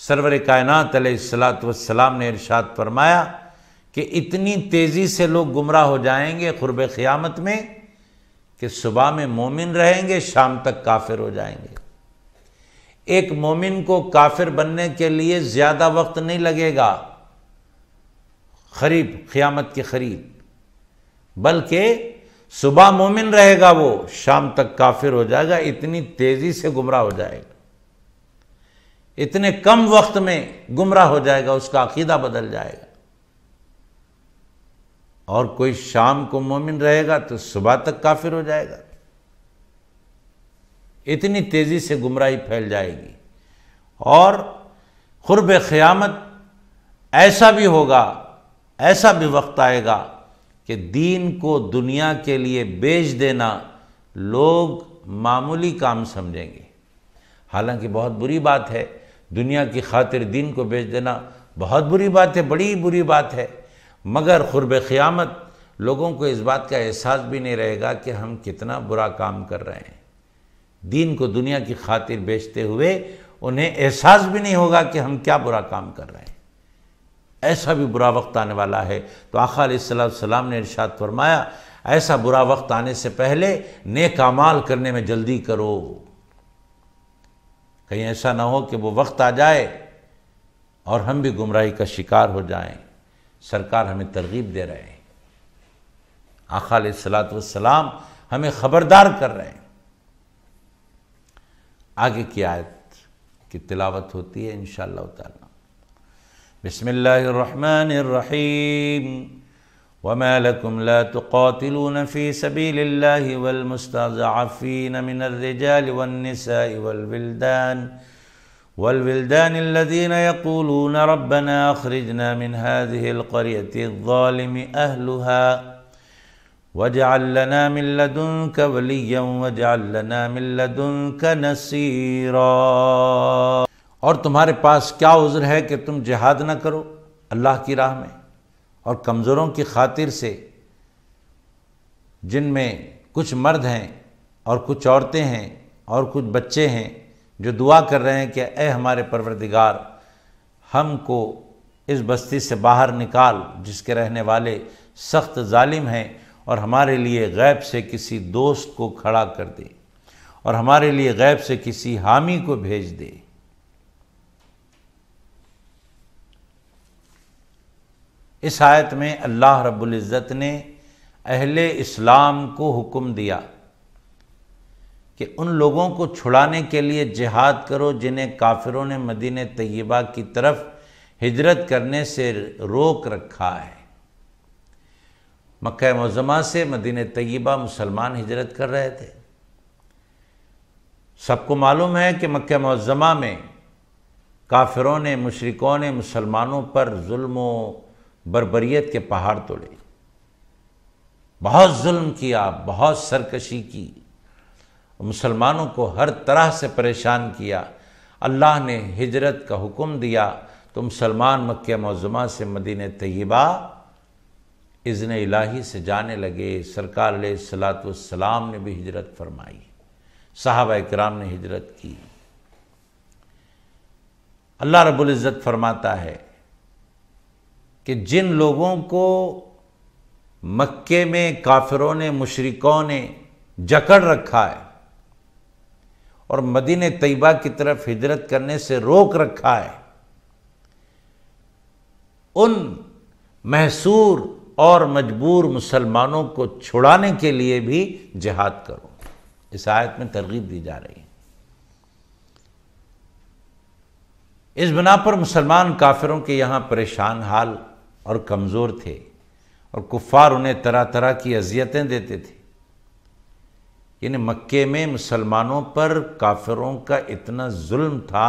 سرور کائنات علیہ السلام نے ارشاد فرمایا کہ اتنی تیزی سے لوگ گمراہ ہو جائیں گے قرب قیامت میں کہ صبح میں مومن رہیں گے، شام تک کافر ہو جائیں گے۔ ایک مومن کو کافر بننے کے لیے زیادہ وقت نہیں لگے گا، قیامت کے قریب، بلکہ صبح مومن رہے گا وہ شام تک کافر ہو جائے گا، اتنی تیزی سے گمراہ ہو جائے گا، اتنے کم وقت میں گمراہ ہو جائے گا، اس کا عقیدہ بدل جائے گا۔ اور کوئی شام کو مومن رہے گا تو صبح تک کافر ہو جائے گا، اتنی تیزی سے گمراہی پھیل جائے گی۔ اور قرب قیامت ایسا بھی ہوگا، ایسا بھی وقت آئے گا کہ دین کو دنیا کے لیے بیچ دینا لوگ معمولی کام سمجھیں گے، حالانکہ بہت بری بات ہے، دنیا کی خاطر دین کو بیچ دینا بہت بری بات ہے، بڑی بری بات ہے، مگر قرب قیامت لوگوں کو اس بات کا احساس بھی نہیں رہے گا کہ ہم کتنا برا کام کر رہے ہیں۔ دین کو دنیا کی خاطر بیچتے ہوئے انہیں احساس بھی نہیں ہوگا کہ ہم کیا برا کام کر رہے ہیں۔ ایسا بھی برا وقت آنے والا ہے، تو آقا علیہ السلام نے ارشاد فرمایا ایسا برا وقت آنے سے پہلے نیک اعمال کرنے میں جلدی کرو، کہیں ایسا نہ ہو کہ وہ وقت آ جائے اور ہم بھی گمراہی کا شکار ہو جائیں۔ سرکار ہمیں ترغیب دے رہے ہیں، آقا علیہ السلام ہمیں خبردار کر رہے ہیں۔ آگے کی آیت کی تلاوت ہوتی ہے انشاءاللہ تعالی۔ بسم اللہ الرحمن الرحیم وما لكم لا تقاتلون في سبيل الله والمستضعفين من الرجال والنساء والولدان الذين يقولون ربنا أخرجنا من هذه القرية الظالم أهلها واجعل لنا من لدنك وليا واجعل لنا من لدنك نصيرا۔ اور تمہارے پاس کیا عذر ہے کہ تم جہاد نہ کرو اللہ کی راہ میں، اور کمزوروں کی خاطر سے، جن میں کچھ مرد ہیں اور کچھ عورتیں ہیں اور کچھ بچے ہیں جو دعا کر رہے ہیں کہ اے ہمارے پروردگار ہم کو اس بستی سے باہر نکال جس کے رہنے والے سخت ظالم ہیں، اور ہمارے لیے غیب سے کسی دوست کو کھڑا کر دے، اور ہمارے لیے غیب سے کسی حامی کو بھیج دے۔ اس آیت میں اللہ رب العزت نے اہل اسلام کو حکم دیا کہ ان لوگوں کو چھڑانے کے لیے جہاد کرو جنہیں کافروں نے مدینہ طیبہ کی طرف ہجرت کرنے سے روک رکھا ہے۔ مکہ معظمہ سے مدینہ طیبہ مسلمان ہجرت کر رہے تھے۔ سب کو معلوم ہے کہ مکہ معظمہ میں کافروں نے، مشرکوں نے مسلمانوں پر ظلم و بربریت کے پہاڑ توڑے، بہت ظلم کیا، بہت سرکشی کی، مسلمانوں کو ہر طرح سے پریشان کیا۔ اللہ نے ہجرت کا حکم دیا تو مسلمان مکہ معظمہ سے مدینہ طیبہ اذن الہی سے جانے لگے۔ سرکار علیہ السلام نے بھی ہجرت فرمائی، صحابہ کرام نے ہجرت کی۔ اللہ رب العزت فرماتا ہے کہ جن لوگوں کو مکے میں کافروں نے، مشرکوں نے جکڑ رکھا ہے اور مدینہ طیبہ کی طرف ہجرت کرنے سے روک رکھا ہے، ان محصور اور مجبور مسلمانوں کو چھڑانے کے لیے بھی جہاد کرو۔ اس آیت میں ترغیب دی جا رہی ہے۔ اس بنا پر مسلمان کافروں کے یہاں پریشان حال اور کمزور تھے، اور کفار انہیں طرح طرح کی اذیتیں دیتے تھے۔ یعنی مکے میں مسلمانوں پر کافروں کا اتنا ظلم تھا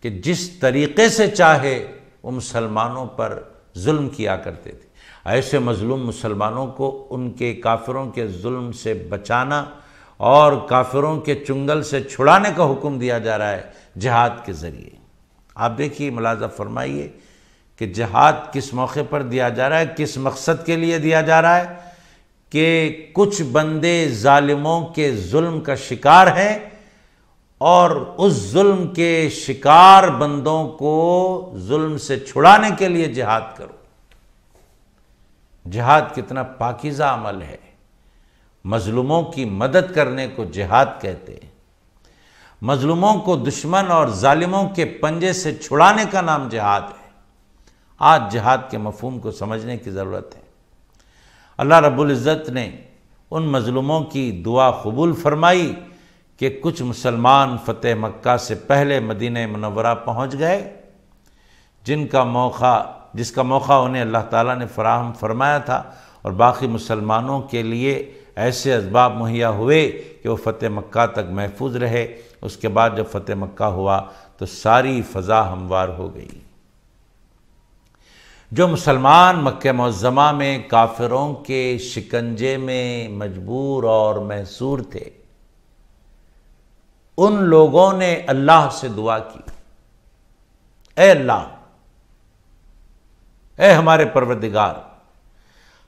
کہ جس طریقے سے چاہے وہ مسلمانوں پر ظلم کیا کرتے تھے۔ ایسے مظلوم مسلمانوں کو ان کے کافروں کے ظلم سے بچانا اور کافروں کے چنگل سے چھڑانے کا حکم دیا جا رہا ہے جہاد کے ذریعے۔ آپ دیکھیے، ملاحظہ فرمائیے کہ جہاد کس موقع پر دیا جا رہا ہے، کس مقصد کے لیے دیا جا رہا ہے، کہ کچھ بندے ظالموں کے ظلم کا شکار ہیں، اور اس ظلم کے شکار بندوں کو ظلم سے چھڑانے کے لیے جہاد کرو۔ جہاد کتنا پاکیزہ عمل ہے، مظلوموں کی مدد کرنے کو جہاد کہتے ہیں۔ مظلوموں کو دشمن اور ظالموں کے پنجے سے چھڑانے کا نام جہاد ہے۔ آج جہاد کے مفہوم کو سمجھنے کی ضرورت ہے۔ اللہ رب العزت نے ان مظلوموں کی دعا قبول فرمائی کہ کچھ مسلمان فتح مکہ سے پہلے مدینہ منورہ پہنچ گئے، جس کا موقع انہیں اللہ تعالیٰ نے فراہم فرمایا تھا، اور باقی مسلمانوں کے لیے ایسے اسباب مہیا ہوئے کہ وہ فتح مکہ تک محفوظ رہے۔ اس کے بعد جب فتح مکہ ہوا تو ساری فضا ہموار ہو گئی۔ جو مسلمان مکہ معظمہ میں کافروں کے شکنجے میں مجبور اور محصور تھے، ان لوگوں نے اللہ سے دعا کی، اے اللہ، اے ہمارے پروردگار،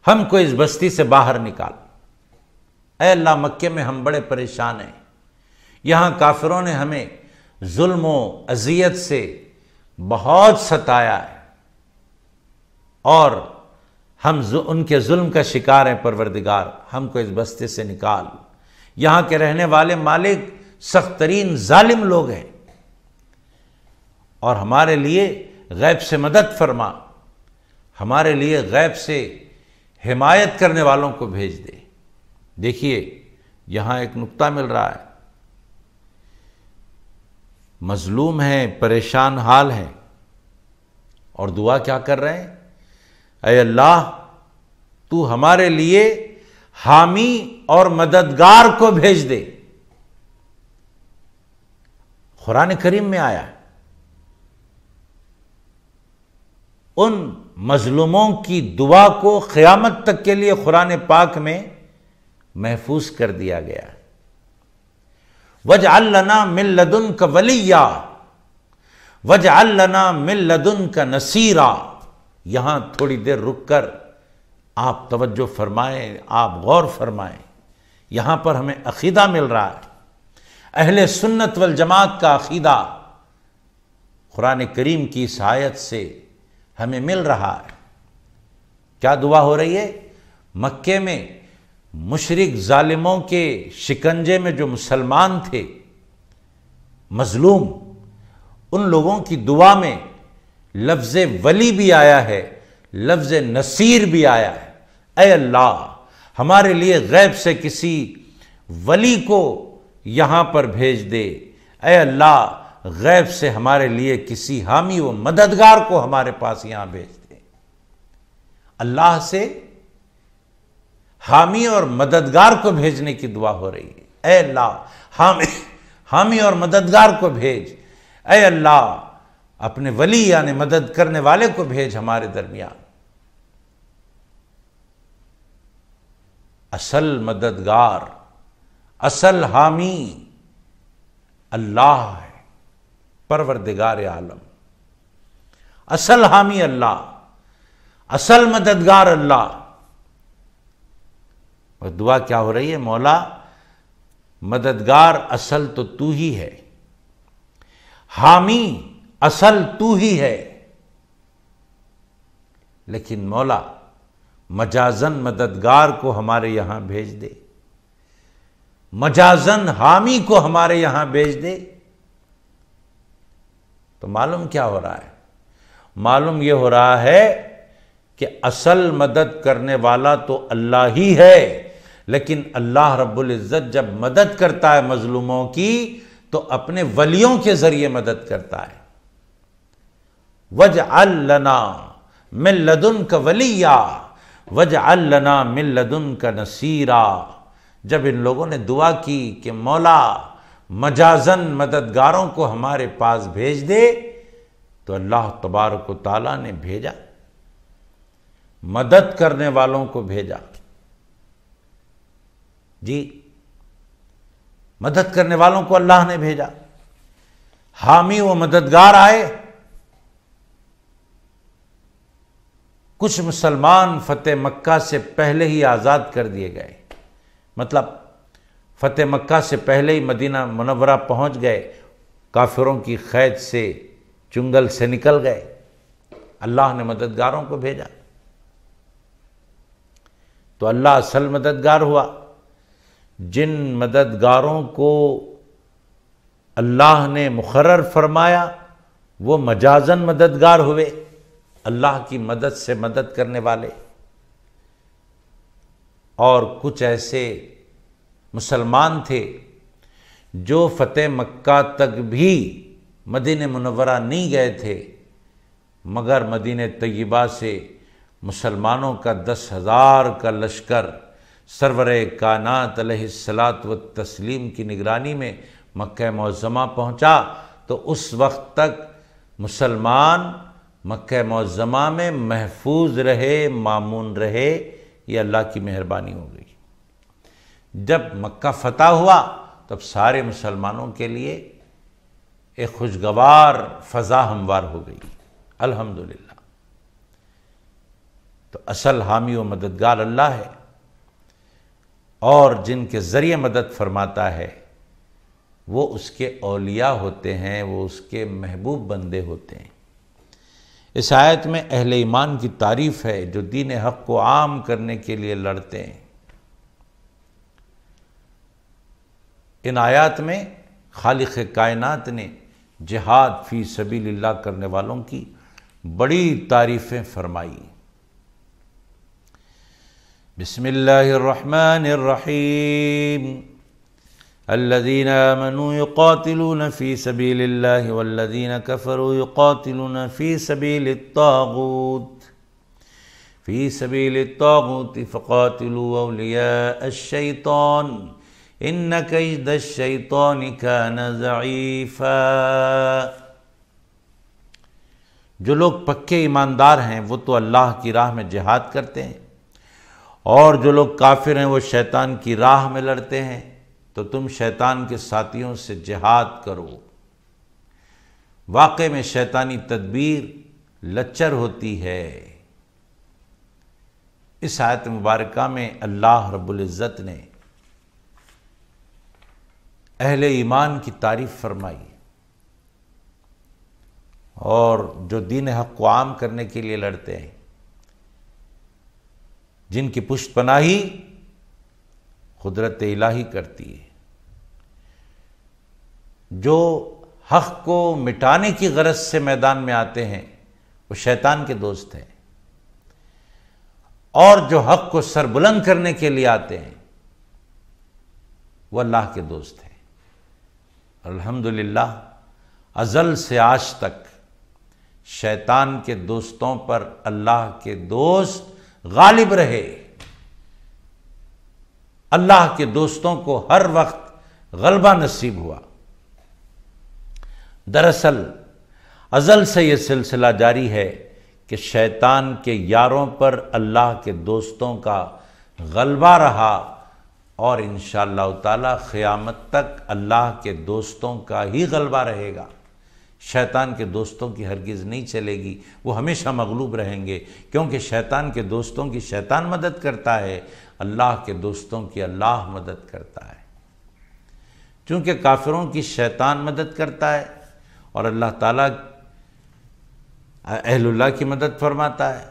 ہم کو اس بستی سے باہر نکال۔ اے اللہ، مکے میں ہم بڑے پریشان ہیں، یہاں کافروں نے ہمیں ظلم و اذیت سے بہت ستایا ہے، اور ہم ان کے ظلم کا شکار ہیں۔ پروردگار، ہم کو اس بستی سے نکال، یہاں کے رہنے والے مالک سخت ترین ظالم لوگ ہیں، اور ہمارے لیے غیب سے مدد فرما، ہمارے لیے غیب سے حمایت کرنے والوں کو بھیج دے۔ دیکھیے یہاں ایک نقطہ مل رہا ہے، مظلوم ہیں، پریشان حال ہیں، اور دعا کیا کر رہے ہیں؟ اے اللہ، تو ہمارے لیے حامی اور مددگار کو بھیج دے۔ قرآن کریم میں آیا ہے، ان مظلوموں کی دعا کو قیامت تک کے لیے قرآن پاک میں محفوظ کر دیا گیا ہے۔ وَاجْعَلْ لَنَا مِن لَّدُنْكَ وَلِيًّا وَاجْعَلْ لَنَا مِن لَّدُنْكَ نَصِيرًا۔ یہاں تھوڑی دیر رک کر آپ توجہ فرمائیں، آپ غور فرمائیں، یہاں پر ہمیں عقیدہ مل رہا ہے، اہل سنت والجماعت کا عقیدہ قرآن کریم کی اس آیت سے ہمیں مل رہا ہے۔ کیا دعا ہو رہی ہے؟ مکے میں مشرک ظالموں کے شکنجے میں جو مسلمان تھے، مظلوم، ان لوگوں کی دعا میں لفظ ولی بھی آیا ہے، لفظ نصیر بھی آیا ہے۔ اے اللہ، ہمارے لیے غیب سے کسی ولی کو یہاں پر بھیج دے۔ اے اللہ، غیب سے ہمارے لیے کسی حامی و مددگار کو ہمارے پاس یہاں بھیج دے۔ اللہ سے حامی اور مددگار کو بھیجنے کی دعا ہو رہی ہے۔ اے اللہ، حامی اور مددگار کو بھیج۔ اے اللہ، اپنے ولی یعنی مدد کرنے والے کو بھیج ہمارے درمیان۔ اصل مددگار، اصل حامی اللہ ہے، پروردگار عالم۔ اصل حامی اللہ، اصل مددگار اللہ۔ اور دعا کیا ہو رہی ہے؟ مولا، مددگار اصل تو تو ہی ہے، حامی اصل تو ہی ہے، لیکن مولا مجازن مددگار کو ہمارے یہاں بھیج دے، مجازن حامی کو ہمارے یہاں بھیج دے۔ تو معلوم کیا ہو رہا ہے؟ معلوم یہ ہو رہا ہے کہ اصل مدد کرنے والا تو اللہ ہی ہے، لیکن اللہ رب العزت جب مدد کرتا ہے مظلوموں کی تو اپنے ولیوں کے ذریعے مدد کرتا ہے۔ وَاجْعَلْ لَنَا مِن لَّدُنْكَ وَلِيًّا وَاجْعَلْ لَنَا مِن لَّدُنْكَ نَصِيرًا۔ جب ان لوگوں نے دعا کی کہ مولا مجازن مددگاروں کو ہمارے پاس بھیج دے، تو اللہ تبارک و تعالیٰ نے بھیجا، مدد کرنے والوں کو بھیجا۔ جی، مدد کرنے والوں کو اللہ نے بھیجا، حامی و مددگار آئے۔ کچھ مسلمان فتح مکہ سے پہلے ہی آزاد کر دیے گئے، مطلب فتح مکہ سے پہلے ہی مدینہ منورہ پہنچ گئے، کافروں کی قید سے، چنگل سے نکل گئے۔ اللہ نے مددگاروں کو بھیجا، تو اللہ اصل مددگار ہوا۔ جن مددگاروں کو اللہ نے مقرر فرمایا وہ مجازن مددگار ہوئے، اللہ کی مدد سے مدد کرنے والے، اور کچھ ایسے مسلمان تھے جو فتح مکہ تک بھی مدینہ منورہ نہیں گئے تھے، مگر مدینہ طیبہ سے مسلمانوں کا 10,000 کا لشکر سرور کائنات علیہ الصلاۃ والتسلیم کی نگرانی میں مکہ معظمہ پہنچا، تو اس وقت تک مسلمان مکہ معظمہ میں محفوظ رہے، مامون رہے، یہ اللہ کی مہربانی ہو گئی۔ جب مکہ فتح ہوا تب سارے مسلمانوں کے لیے ایک خوشگوار فضا ہموار ہو گئی، الحمدللہ۔ تو اصل حامی و مددگار اللہ ہے، اور جن کے ذریعے مدد فرماتا ہے وہ اس کے اولیاء ہوتے ہیں، وہ اس کے محبوب بندے ہوتے ہیں۔ اس آیت میں اہل ایمان کی تعریف ہے جو دین حق کو عام کرنے کے لیے لڑتے ہیں۔ ان آیات میں خالق کائنات نے جہاد فی سبیل اللہ کرنے والوں کی بڑی تعریفیں فرمائی۔ بسم اللہ الرحمن الرحیم، الذین آمنوا یقاتلون فی سبیل اللہ والذین کفروا یقاتلون فی سبیل الطاغوت فقاتلوا اولیاء الشیطان ان کید الشیطان کان ضعیفا۔ جو لوگ پکے ایماندار ہیں وہ تو اللہ کی راہ میں جہاد کرتے ہیں، اور جو لوگ کافر ہیں وہ شیطان کی راہ میں لڑتے ہیں، تو تم شیطان کے ساتھیوں سے جہاد کرو۔ واقع میں شیطانی تدبیر لچر ہوتی ہے۔ اس آیت مبارکہ میں اللہ رب العزت نے اہل ایمان کی تعریف فرمائی، اور جو دین حق کو عام کرنے کے لیے لڑتے ہیں، جن کی پشت پناہی قدرت الہی کرتی ہے، جو حق کو مٹانے کی غرض سے میدان میں آتے ہیں وہ شیطان کے دوست ہیں، اور جو حق کو سربلند کرنے کے لیے آتے ہیں وہ اللہ کے دوست ہیں۔ الحمدللہ ازل سے آج تک شیطان کے دوستوں پر اللہ کے دوست غالب رہے۔ اللہ کے دوستوں کو ہر وقت غلبہ نصیب ہوا۔ دراصل ازل سے یہ سلسلہ جاری ہے کہ شیطان کے یاروں پر اللہ کے دوستوں کا غلبہ رہا، اور انشاءاللہ تعالی قیامت تک اللہ کے دوستوں کا ہی غلبہ رہے گا۔ شیطان کے دوستوں کی ہرگز نہیں چلے گی، وہ ہمیشہ مغلوب رہیں گے، کیونکہ شیطان کے دوستوں کی شیطان مدد کرتا ہے، اللہ کے دوستوں کی اللہ مدد کرتا ہے۔ چونکہ کافروں کی شیطان مدد کرتا ہے اور اللہ تعالیٰ اہل اللہ کی مدد فرماتا ہے،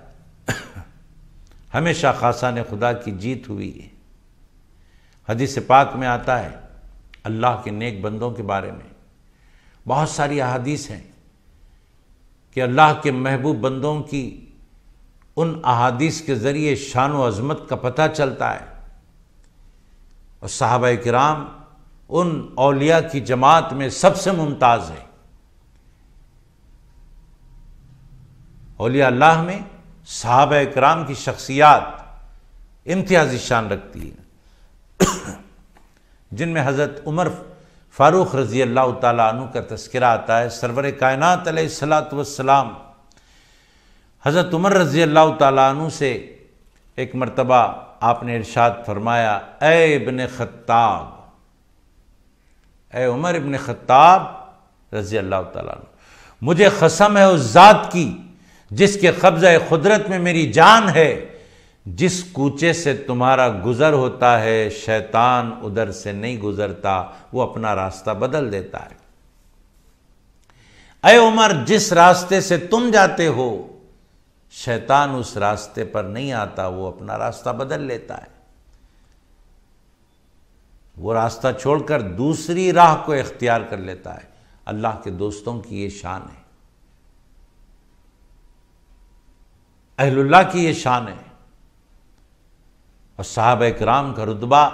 ہمیشہ خاصان خدا کی جیت ہوئی ہے۔ حدیث پاک میں آتا ہے اللہ کے نیک بندوں کے بارے میں، بہت ساری احادیث ہیں کہ اللہ کے محبوب بندوں کی ان احادیث کے ذریعے شان و عظمت کا پتہ چلتا ہے، اور صحابہ کرام ان اولیاء کی جماعت میں سب سے ممتاز ہے۔ اولیاء اللہ میں صحابہ کرام کی شخصیات امتیازی شان رکھتی ہے، جن میں حضرت عمر فاروق رضی اللہ تعالیٰ عنہ کا تذکرہ آتا ہے۔ سرور کائنات علیہ الصلاۃ والسلام حضرت عمر رضی اللہ تعالیٰ عنہ سے ایک مرتبہ آپ نے ارشاد فرمایا، اے ابن خطاب، اے عمر ابن خطاب رضی اللہ تعالیٰ عنہ، مجھے قسم ہے اس ذات کی جس کے قبضہ قدرت میں میری جان ہے، جس کوچے سے تمہارا گزر ہوتا ہے شیطان ادھر سے نہیں گزرتا، وہ اپنا راستہ بدل دیتا ہے۔ اے عمر، جس راستے سے تم جاتے ہو شیطان اس راستے پر نہیں آتا، وہ اپنا راستہ بدل لیتا ہے۔ وہ راستہ چھوڑ کر دوسری راہ کو اختیار کر لیتا ہے۔ اللہ کے دوستوں کی یہ شان ہے، اہل اللہ کی یہ شان ہے، اور صحابہ کرام کا رتبہ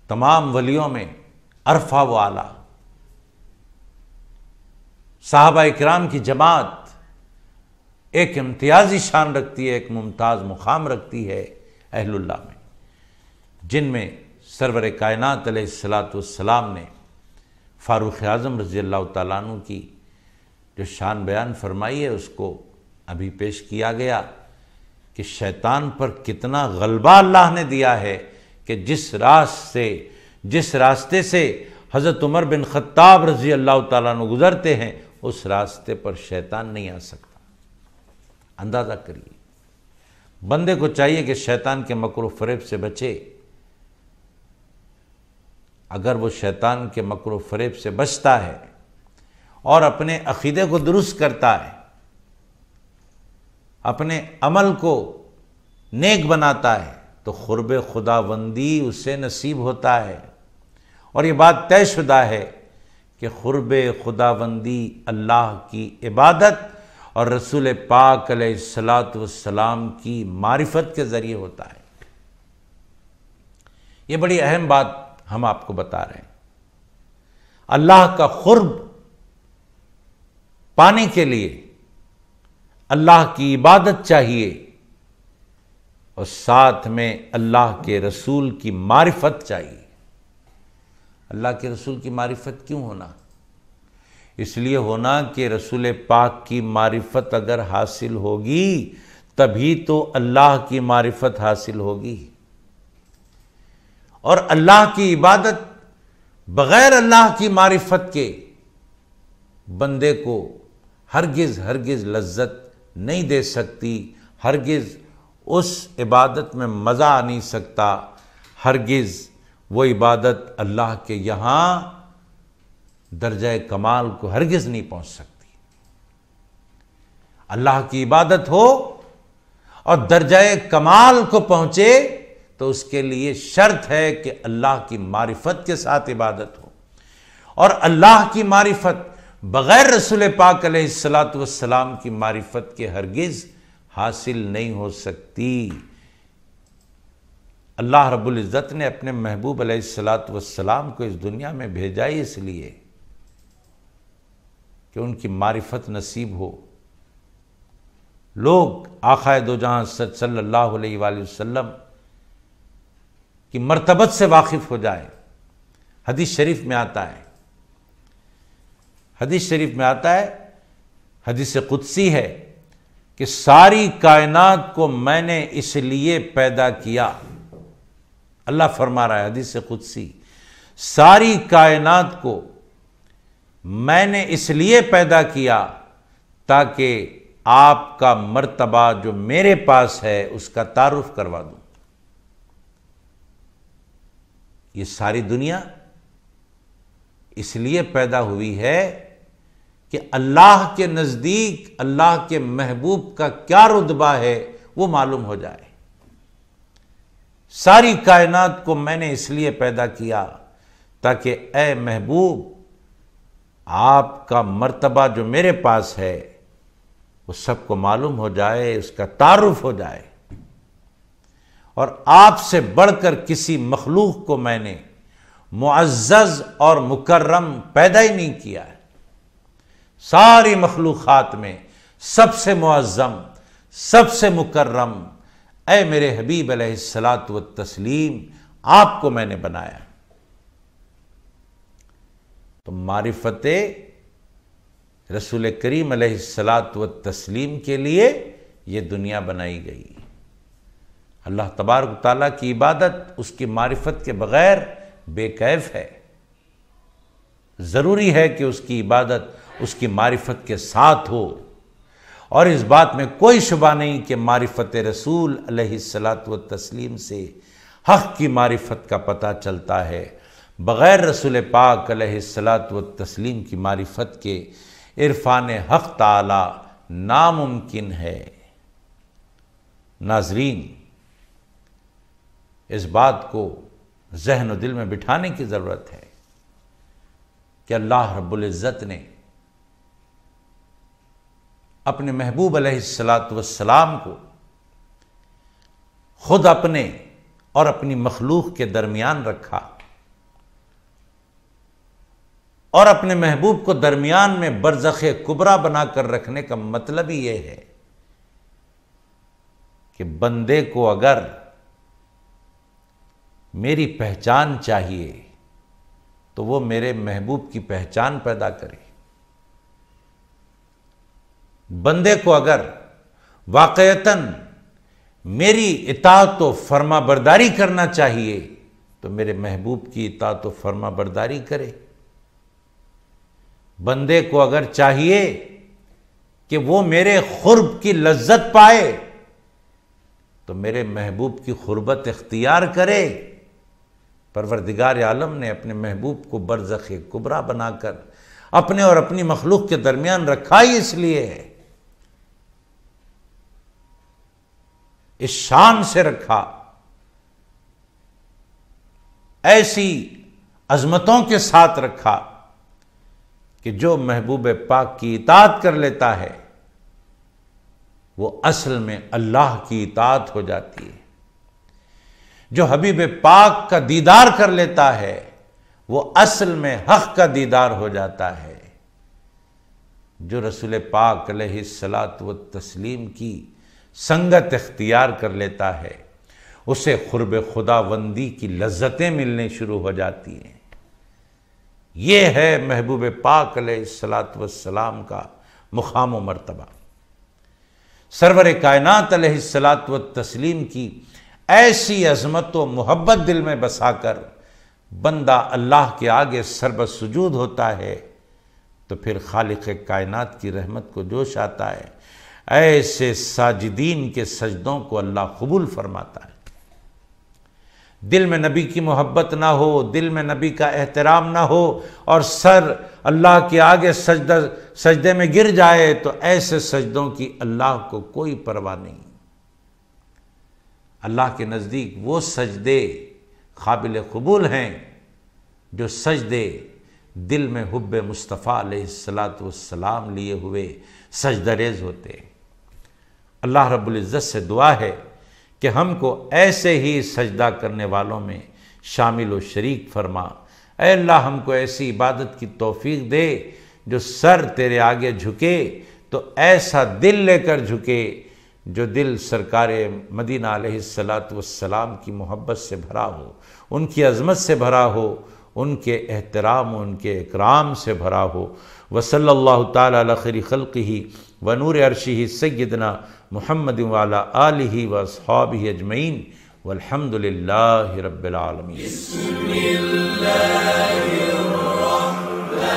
تمام ولیوں میں عرفہ و اعلیٰ۔ صحابہ کرام کی جماعت ایک امتیازی شان رکھتی ہے، ایک ممتاز مقام رکھتی ہے اہل اللہ میں، جن میں سرور کائنات علیہ السلام نے فاروق اعظم رضی اللہ تعالیٰ عنہ کی جو شان بیان فرمائی ہے اس کو ابھی پیش کیا گیا کہ شیطان پر کتنا غلبہ اللہ نے دیا ہے کہ جس راستے سے حضرت عمر بن خطاب رضی اللہ تعالیٰ عنہ گزرتے ہیں اس راستے پر شیطان نہیں آ سکتا۔ اندازہ کریے، بندے کو چاہیے کہ شیطان کے مکر و فریب سے بچے۔ اگر وہ شیطان کے مکر و فریب سے بچتا ہے اور اپنے عقیدے کو درست کرتا ہے، اپنے عمل کو نیک بناتا ہے، تو قرب خداوندی اسے نصیب ہوتا ہے۔ اور یہ بات طے شدہ ہے کہ قرب خداوندی اللہ کی عبادت اور رسول پاک علیہ السلام کی معرفت کے ذریعے ہوتا ہے۔ یہ بڑی اہم بات ہم آپ کو بتا رہے ہیں۔ اللہ کا قرب پانے کے لیے اللہ کی عبادت چاہیے، اور ساتھ میں اللہ کے رسول کی معرفت چاہیے۔ اللہ کے رسول کی معرفت کیوں ہونا؟ اس لیے ہونا کہ رسول پاک کی معرفت اگر حاصل ہوگی تبھی تو اللہ کی معرفت حاصل ہوگی، اور اللہ کی عبادت بغیر اللہ کی معرفت کے بندے کو ہرگز لذت نہیں دے سکتی، ہرگز اس عبادت میں مزہ آ نہیں سکتا، ہرگز وہ عبادت اللہ کے یہاں درجہ کمال کو ہرگز نہیں پہنچ سکتی۔ اللہ کی عبادت ہو اور درجہ کمال کو پہنچے تو اس کے لیے شرط ہے کہ اللہ کی معرفت کے ساتھ عبادت ہو، اور اللہ کی معرفت بغیر رسول پاک علیہ السلام کی معرفت کے ہرگز حاصل نہیں ہو سکتی۔ اللہ رب العزت نے اپنے محبوب علیہ السلام کو اس دنیا میں بھیجا ہی اس لیے کہ ان کی معرفت نصیب ہو، لوگ آقائے دو جہاں صلی اللہ علیہ وآلہ وسلم کی مرتبت سے واقف ہو جائے۔ حدیث شریف میں آتا ہے، حدیث قدسی ہے کہ ساری کائنات کو میں نے اس لیے پیدا کیا۔ اللہ فرما رہا ہے حدیث قدسی، ساری کائنات کو میں نے اس لیے پیدا کیا تاکہ آپ کا مرتبہ جو میرے پاس ہے اس کا تعارف کروا دوں۔ یہ ساری دنیا اس لیے پیدا ہوئی ہے کہ اللہ کے نزدیک اللہ کے محبوب کا کیا رتبہ ہے وہ معلوم ہو جائے۔ ساری کائنات کو میں نے اس لیے پیدا کیا تاکہ اے محبوب آپ کا مرتبہ جو میرے پاس ہے وہ سب کو معلوم ہو جائے، اس کا تعارف ہو جائے، اور آپ سے بڑھ کر کسی مخلوق کو میں نے معزز اور مکرم پیدا ہی نہیں کیا ہے۔ ساری مخلوقات میں سب سے معظم، سب سے مکرم اے میرے حبیب علیہ الصلاۃ والتسلیم آپ کو میں نے بنایا۔ تو معرفت رسول کریم علیہ الصلاۃ والتسلیم کے لیے یہ دنیا بنائی گئی۔ اللہ تبارک و تعالیٰ کی عبادت اس کی معرفت کے بغیر بے کیف ہے۔ ضروری ہے کہ اس کی عبادت اس کی معرفت کے ساتھ ہو، اور اس بات میں کوئی شبہ نہیں کہ معرفت رسول علیہ الصلاۃ والتسلیم سے حق کی معرفت کا پتہ چلتا ہے۔ بغیر رسول پاک علیہ الصلاۃ والتسلیم کی معرفت کے عرفان حق تعالی ناممکن ہے۔ ناظرین، اس بات کو ذہن و دل میں بٹھانے کی ضرورت ہے کہ اللہ رب العزت نے اپنے محبوب علیہ السلام کو خود اپنے اور اپنی مخلوق کے درمیان رکھا، اور اپنے محبوب کو درمیان میں برزخ کبریٰ بنا کر رکھنے کا مطلب ہی یہ ہے کہ بندے کو اگر میری پہچان چاہیے تو وہ میرے محبوب کی پہچان پیدا کرے، بندے کو اگر واقعتاً میری اطاعت و فرما برداری کرنا چاہیے تو میرے محبوب کی اطاعت و فرما برداری کرے، بندے کو اگر چاہیے کہ وہ میرے قرب کی لذت پائے تو میرے محبوب کی قربت اختیار کرے۔ پروردگار عالم نے اپنے محبوب کو برزخ کبریٰ بنا کر اپنے اور اپنی مخلوق کے درمیان رکھا ہی اس لیے ہے، اس شان سے رکھا، ایسی عظمتوں کے ساتھ رکھا کہ جو محبوب پاک کی اطاعت کر لیتا ہے وہ اصل میں اللہ کی اطاعت ہو جاتی ہے، جو حبیب پاک کا دیدار کر لیتا ہے وہ اصل میں حق کا دیدار ہو جاتا ہے، جو رسول پاک علیہ الصلاۃ والتسلیم کی سنگت اختیار کر لیتا ہے اسے قرب خداوندی کی لذتیں ملنے شروع ہو جاتی ہیں۔ یہ ہے محبوب پاک علیہ الصلاۃ والسلام کا مقام و مرتبہ۔ سرور کائنات علیہ الصلاۃ والتسلیم کی ایسی عظمت و محبت دل میں بسا کر بندہ اللہ کے آگے سربسجود ہوتا ہے تو پھر خالق کائنات کی رحمت کو جوش آتا ہے، ایسے ساجدین کے سجدوں کو اللہ قبول فرماتا ہے۔ دل میں نبی کی محبت نہ ہو، دل میں نبی کا احترام نہ ہو اور سر اللہ کے آگے سجدے میں گر جائے تو ایسے سجدوں کی اللہ کو کوئی پرواہ نہیں۔ اللہ کے نزدیک وہ سجدے قابل قبول ہیں جو سجدے دل میں حب مصطفیٰ علیہ الصلاۃ والسلام لیے ہوئے سجدہ ریز ہوتے ہیں۔ اللہ رب العزت سے دعا ہے کہ ہم کو ایسے ہی سجدہ کرنے والوں میں شامل و شریک فرما۔ اے اللہ ہم کو ایسی عبادت کی توفیق دے جو سر تیرے آگے جھکے تو ایسا دل لے کر جھکے جو دل سرکار مدینہ علیہ الصلاۃ والسلام کی محبت سے بھرا ہو، ان کی عظمت سے بھرا ہو، ان کے احترام و ان کے اکرام سے بھرا ہو۔ وصلی اللہ تعالی علی خیر خلقہ ونور عرشہ سیدنا محمد وعلی آلہ واصحابہ اجمعین والحمد للہ رب العالمین۔ بسم اللہ الرحمن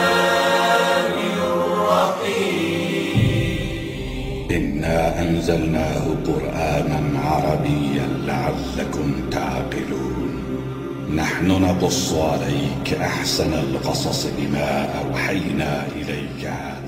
الرحیم إنا أنزلناه قرآنا عربيا لعلكم تعقلون نحن نقص عليك أحسن القصص بما أوحينا إليك هذا